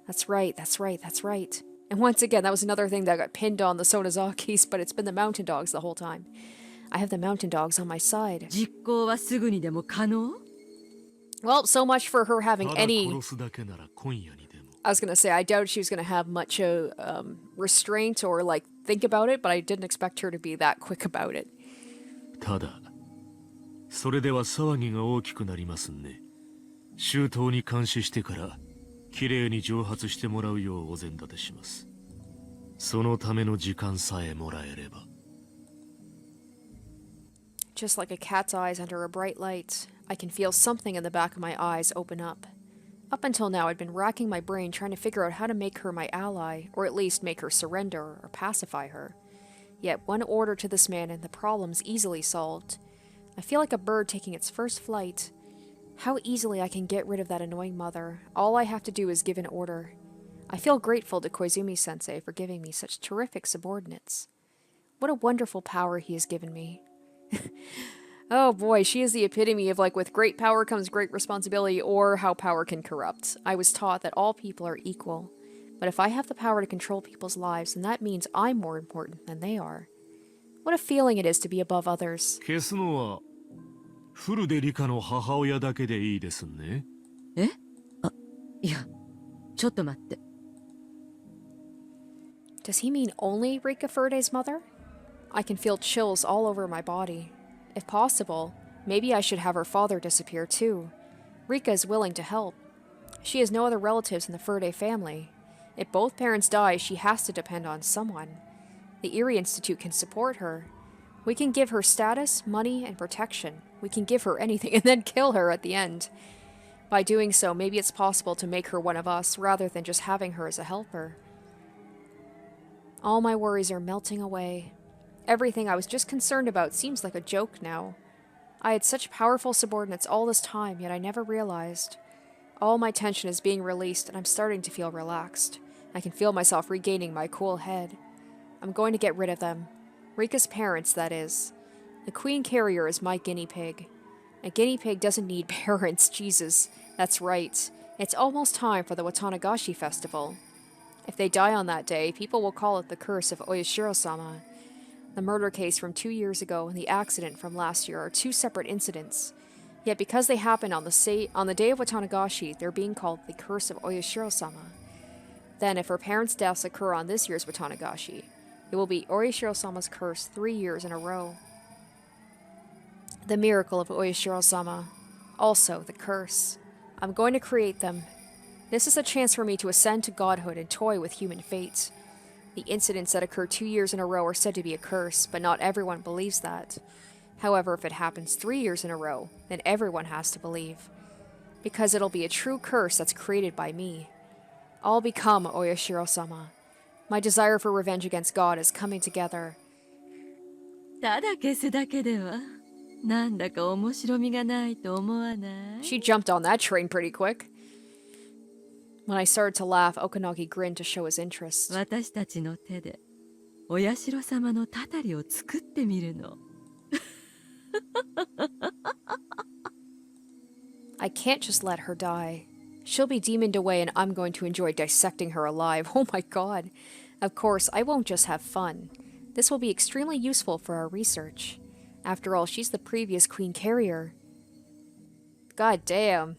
That's right. And once again, that was another thing that got pinned on the Sonozakis, but it's been the mountain dogs the whole time. I have the mountain dogs on my side. 実行はすぐにでも可能？ Well, so much for her having ただ any... 殺すだけなら今夜にでも I was going to say, I doubt she was going to have much restraint or, like, think about it, but I didn't expect her to be that quick about it. ただそれでは騒ぎが大きくなりますね。周到に監視してからきれいに蒸発してもらうようお膳立てします。そのための時間さえもらえれば。Just like a cat's eyes under a bright light, I can feel something in the back of my eyes open up. Up until now, I'd been racking my brain trying to figure out how to make her my ally, or at least make her surrender or pacify her. Yet one order to this man and the problem's easily solved. I feel like a bird taking its first flight. How easily I can get rid of that annoying mother. All I have to do is give an order. I feel grateful to Koizumi-sensei for giving me such terrific subordinates. What a wonderful power he has given me. Oh boy, she is the epitome of, like, with great power comes great responsibility, or how power can corrupt. I was taught that all people are equal, but if I have the power to control people's lives, then that means I'm more important than they are. What a feeling it is to be above others. 消すのはフルでリカの母親だけでいいですね。え？あ、いや、ちょっと待って。Does he mean only Rika Furude's mother? I can feel chills all over my body. If possible, maybe I should have her father disappear too. Rika is willing to help. She has no other relatives in the Furude family. If both parents die, she has to depend on someone. The Erie Institute can support her. We can give her status, money, and protection. We can give her anything and then kill her at the end. By doing so, maybe it's possible to make her one of us rather than just having her as a helper. All my worries are melting away. Everything I was just concerned about seems like a joke now. I had such powerful subordinates all this time, yet I never realized. All my tension is being released, and I'm starting to feel relaxed. I can feel myself regaining my cool head. I'm going to get rid of them. Rika's parents, that is. The Queen Carrier is my guinea pig. A guinea pig doesn't need parents, Jesus. That's right. It's almost time for the Watanagashi festival. If they die on that day, people will call it the curse of Oyashiro-sama. The murder case from 2 years ago and the accident from last year are two separate incidents. Yet because they happened on the day of Watanagashi, they're being called the curse of Oyashiro-sama. Then, if her parents' deaths occur on this year's Watanagashi, it will be Oyashiro-sama's curse 3 years in a row. The miracle of Oyashiro-sama. Also, the curse. I'm going to create them. This is a chance for me to ascend to godhood and toy with human fate. The incidents that occur 2 years in a row are said to be a curse, but not everyone believes that. However, if it happens 3 years in a row, then everyone has to believe. Because it'll be a true curse that's created by me. I'll become Oyashiro-sama. My desire for revenge against God is coming together. ただ消すだけではなんだか面白みがないと思わない？ She jumped on that train pretty quick. When I started to laugh, Okanagi grinned to show his interest. 私たちの手でお社様のたたりを作ってみるの。I can't just let her die. She'll be demoned away and I'm going to enjoy dissecting her alive. Oh my god. Of course, I won't just have fun. This will be extremely useful for our research. After all, she's the previous Queen Carrier. God damn.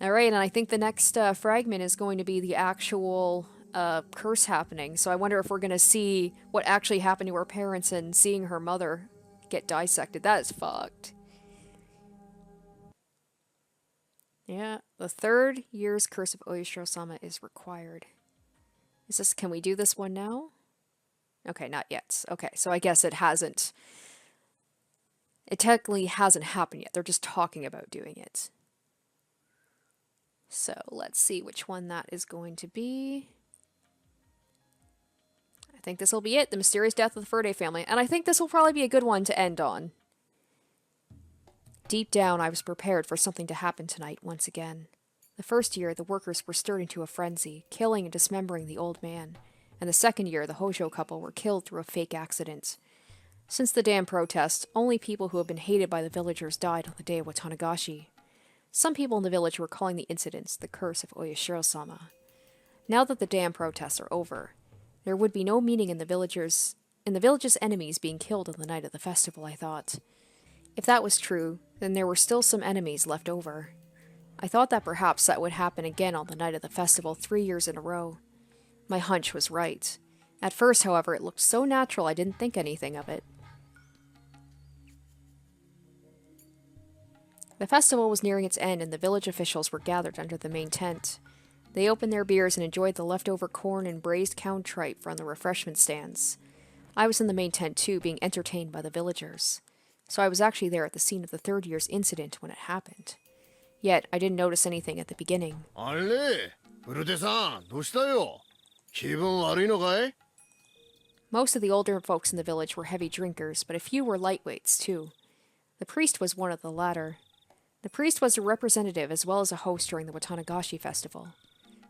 Alright, and I think the next fragment is going to be the actual curse happening. So I wonder if we're going to see what actually happened to her parents and seeing her mother get dissected. That is fucked. Yeah, the 3rd year's curse of Oyashiro-sama is required. Is this, can we do this one now? Okay, not yet. Okay, so I guess it hasn't. It technically hasn't happened yet. They're just talking about doing it. So let's see which one that is going to be. I think this will be it. The mysterious death of the Furude family. And I think this will probably be a good one to end on. Deep down, I was prepared for something to happen tonight once again. The first year, the workers were stirred into a frenzy, killing and dismembering the old man. And the second year, the Hojo couple were killed through a fake accident. Since the dam protest, only people who have been hated by the villagers died on the day of Watanagashi. Some people in the village were calling the incidents the curse of Oyashiro-sama. Now that the dam protests are over, there would be no meaning in the village's enemies being killed on the night of the festival, I thought. If that was true, then there were still some enemies left over. I thought that perhaps that would happen again on the night of the festival 3 years in a row. My hunch was right. At first, however, it looked so natural I didn't think anything of it. The festival was nearing its end and the village officials were gathered under the main tent. They opened their beers and enjoyed the leftover corn and braised cow tripe from the refreshment stands. I was in the main tent too, being entertained by the villagers. So I was actually there at the scene of the 3rd year's incident when it happened. Yet, I didn't notice anything at the beginning. あれブルテさん、どうしたよ気分悪いのかい Most of the older folks in the village were heavy drinkers, but a few were lightweights too. The priest was one of the latter. The priest was a representative as well as a host during the Watanagashi festival.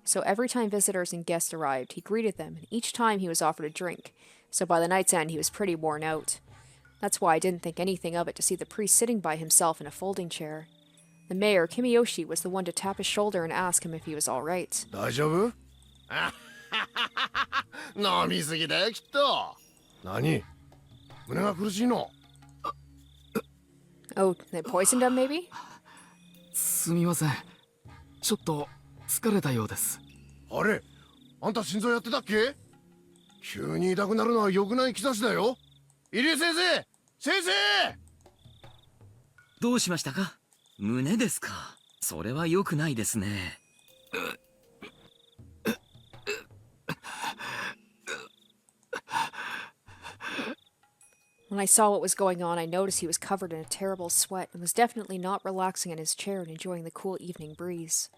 So every time visitors and guests arrived, he greeted them, and each time he was offered a drink, so by the night's end he was pretty worn out. That's why I didn't think anything of it to see the priest sitting by himself in a folding chair. The mayor, Kimiyoshi, was the one to tap his shoulder and ask him if he was all right. 大丈夫飲みすぎだよきっと何胸が苦しいの Oh, they poisoned him, maybe? すみません。ちょっと疲れたようです。あれあんた心臓やってたっけ急に痛くなるのは良くない兆しだよ入江先生先生どうしましたか？胸ですか？それは良くないですね。When I saw what was going on, I noticed he was covered in a terrible sweat and was definitely not relaxing in his chair and enjoying the cool evening breeze.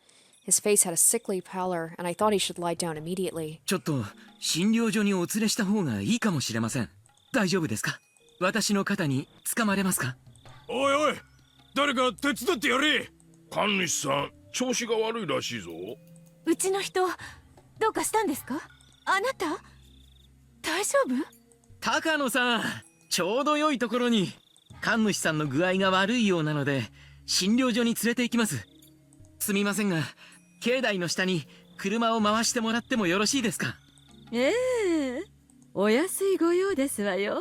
His face had a sickly pallor, and I thought he should lie down immediately. ちょっと診療所にお連れした方がいいかもしれません。大丈夫ですか？私の肩に掴まれますか？おいおい、誰か手伝ってやれ。神主さん、調子が悪いらしいぞ。うちの人どうかしたんですか？あなた大丈夫？高野さん、ちょうど良いところに。神主さんの具合が悪いようなので診療所に連れて行きます。すみませんが、境内の下に車を回してもらってもよろしいですか？ええ、お安いご用ですわよ。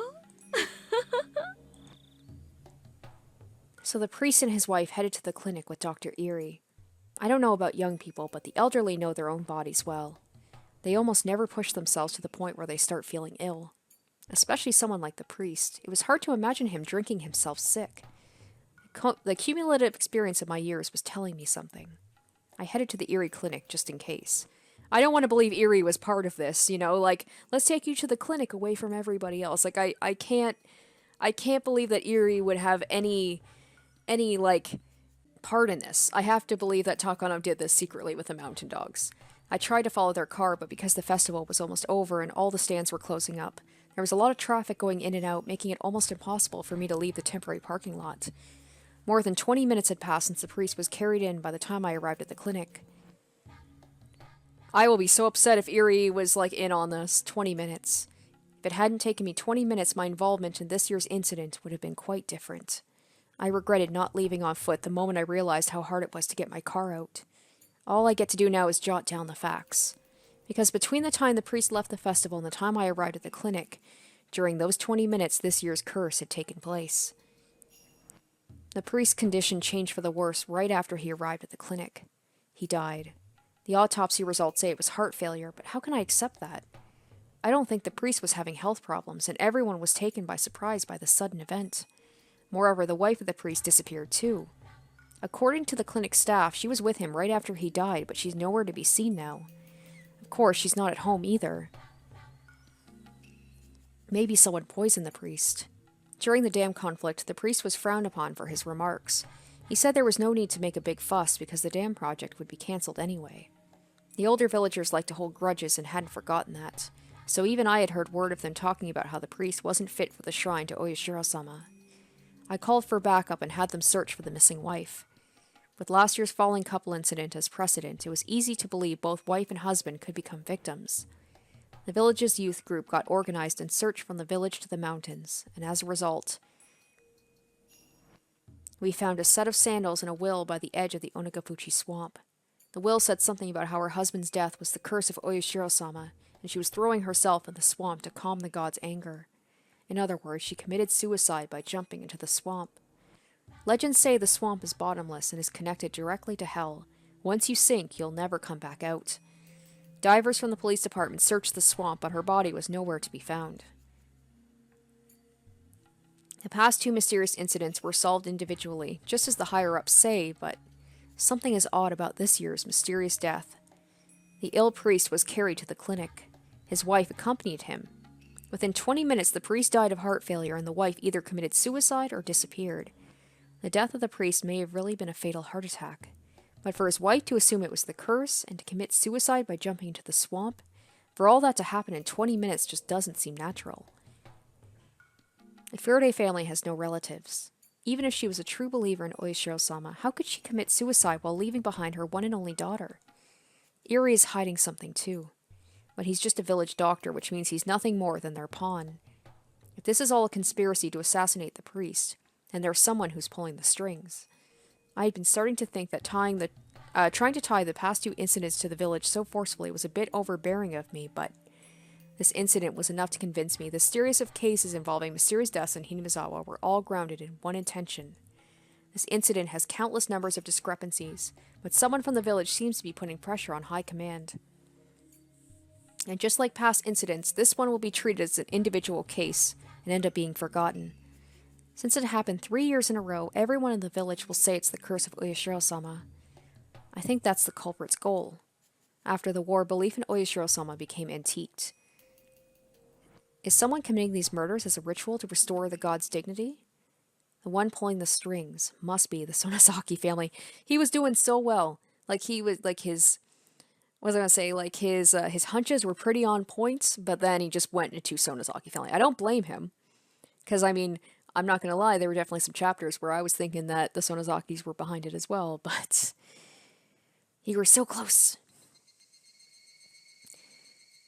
So the priest and his wife headed to the clinic with Dr. Erie. I don't know about young people, but the elderly know their own bodies well. They almost never push themselves to the point where they start feeling ill. Especially someone like the priest. It was hard to imagine him drinking himself sick. The cumulative experience of my years was telling me something. I headed to the Erie clinic just in case. I don't want to believe Erie was part of this, you know, like, let's take you to the clinic away from everybody else. Like, I can't believe that Erie would have any like part in this. I have to believe that Takano did this secretly with the mountain dogs. I tried to follow their car, but because the festival was almost over and all the stands were closing up, there was a lot of traffic going in and out, making it almost impossible for me to leave the temporary parking lot. More than 20 minutes had passed since the priest was carried in by the time I arrived at the clinic. I will be so upset if Erie was, like, in on this. 20 minutes. If it hadn't taken me 20 minutes, my involvement in this year's incident would have been quite different. I regretted not leaving on foot the moment I realized how hard it was to get my car out. All I get to do now is jot down the facts. Because between the time the priest left the festival and the time I arrived at the clinic, during those 20 minutes this year's curse had taken place. The priest's condition changed for the worse right after he arrived at the clinic. He died. The autopsy results say it was heart failure, but how can I accept that? I don't think the priest was having health problems, and everyone was taken by surprise by the sudden event. Moreover, the wife of the priest disappeared too. According to the clinic staff, she was with him right after he died, but she's nowhere to be seen now. Of course, she's not at home either. Maybe someone poisoned the priest. During the dam conflict, the priest was frowned upon for his remarks. He said there was no need to make a big fuss because the dam project would be cancelled anyway. The older villagers liked to hold grudges and hadn't forgotten that, so even I had heard word of them talking about how the priest wasn't fit for the shrine to Oyashiro-sama. I called for backup and had them search for the missing wife. With last year's falling couple incident as precedent, it was easy to believe both wife and husband could become victims. The village's youth group got organized and searched from the village to the mountains, and as a result, we found a set of sandals and a will by the edge of the Onagafuchi swamp. The will said something about how her husband's death was the curse of Oyashiro-sama, and she was throwing herself in the swamp to calm the god's anger. In other words, she committed suicide by jumping into the swamp. Legends say the swamp is bottomless and is connected directly to hell. Once you sink, you'll never come back out. Divers from the police department searched the swamp, but her body was nowhere to be found. The past 2 mysterious incidents were solved individually, just as the higher-ups say, but something is odd about this year's mysterious death. The ill priest was carried to the clinic. His wife accompanied him. Within 20 minutes, the priest died of heart failure, and the wife either committed suicide or disappeared. The death of the priest may have really been a fatal heart attack. But for his wife to assume it was the curse and to commit suicide by jumping into the swamp, for all that to happen in 20 minutes just doesn't seem natural. The Faraday family has no relatives. Even if she was a true believer in Oyashiro-sama, how could she commit suicide while leaving behind her one and only daughter? Eri is hiding something too. But he's just a village doctor, which means he's nothing more than their pawn. If this is all a conspiracy to assassinate the priest, then there's someone who's pulling the strings. I had been starting to think that trying to tie the past 2 incidents to the village so forcefully was a bit overbearing of me, but this incident was enough to convince me the series of cases involving mysterious deaths in Hinamizawa were all grounded in one intention. This incident has countless numbers of discrepancies, but someone from the village seems to be putting pressure on high command. And just like past incidents, this one will be treated as an individual case and end up being forgotten. Since it happened 3 years in a row, everyone in the village will say it's the curse of Oyashiro-sama. I think that's the culprit's goal. After the war, belief in Oyashiro-sama became antiqued. Is someone committing these murders as a ritual to restore the god's dignity? The one pulling the strings must be the Sonozaki family. He was doing so well. His hunches were pretty on point, but then he just went into Sonozaki family. I don't blame him. Because, I mean, I'm not going to lie, there were definitely some chapters where I was thinking that the Sonozakis were behind it as well, but you were so close.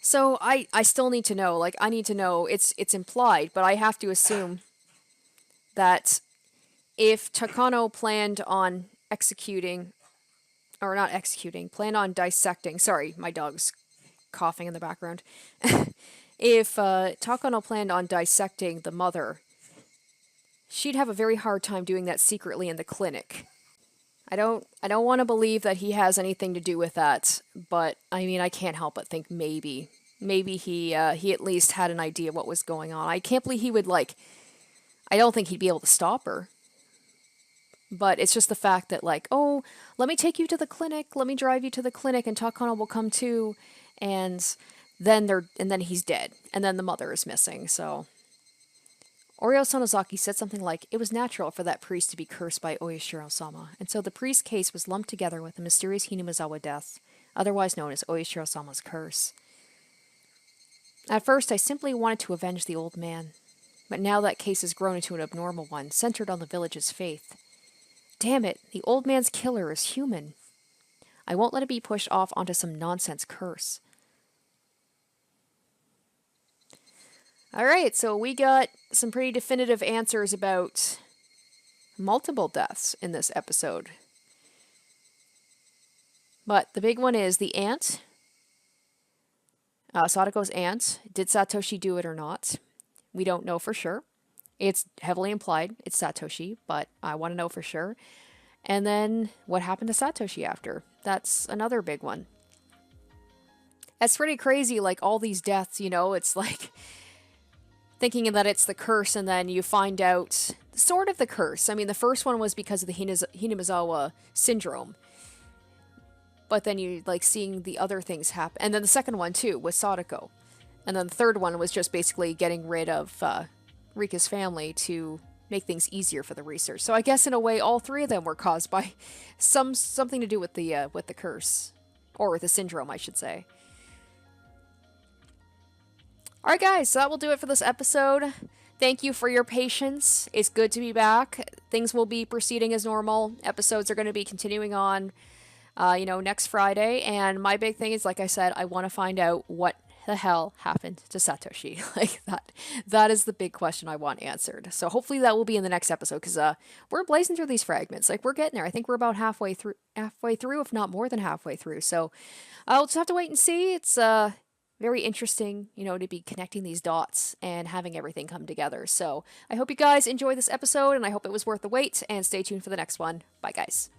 So I still need to know, I need to know, it's implied, but I have to assume that if Takano planned on planned on dissecting, sorry, my dog's coughing in the background. If Takano planned on dissecting the mother, she'd have a very hard time doing that secretly in the clinic. I don't want to believe that he has anything to do with that, but I mean, I can't help but think maybe he at least had an idea what was going on. I can't believe he would I don't think he'd be able to stop her. But it's just the fact that oh, let me take you to the clinic, let me drive you to the clinic, and Takano will come too, and then he's dead, and then the mother is missing, so. Oryo Sonozaki said something like, it was natural for that priest to be cursed by Oyashiro-sama, and so the priest's case was lumped together with the mysterious Hinamizawa death, otherwise known as Oyashiro-sama's curse. At first, I simply wanted to avenge the old man, but now that case has grown into an abnormal one, centered on the village's faith. Damn it, the old man's killer is human. I won't let it be pushed off onto some nonsense curse. Alright, so we got some pretty definitive answers about multiple deaths in this episode. But the big one is the aunt. Satoko's aunt. Did Satoshi do it or not? We don't know for sure. It's heavily implied it's Satoshi, but I want to know for sure. And then what happened to Satoshi after? That's another big one. That's pretty crazy, all these deaths, it's thinking that it's the curse, and then you find out sort of the curse. I mean, the first one was because of the Hinamizawa syndrome. But then you seeing the other things happen. And then the second one, too, was Satoko. And then the third one was just basically getting rid of Rika's family to make things easier for the research. So I guess in a way, all 3 of them were caused by something to do with the curse. Or with the syndrome, I should say. Alright guys, so that will do it for this episode. Thank you for your patience. It's good to be back. Things will be proceeding as normal. Episodes are going to be continuing on, next Friday. And my big thing is, like I said, I want to find out what the hell happened to Satoshi? Like that is the big question I want answered. So hopefully that will be in the next episode, because we're blazing through these fragments. Like, we're getting there. I think we're about halfway through, if not more than halfway through. So I'll just have to wait and see. It's very interesting, to be connecting these dots and having everything come together. So I hope you guys enjoyed this episode, and I hope it was worth the wait, and stay tuned for the next one. Bye, guys.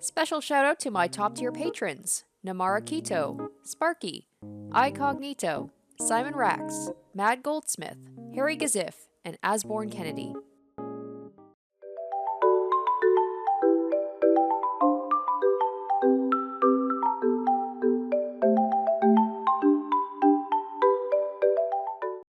Special shout out to my top tier patrons: Namara Kito, Sparky, iCognito, Simon Rax, Mad Goldsmith, Harry Gazif, and Asborn Kennedy.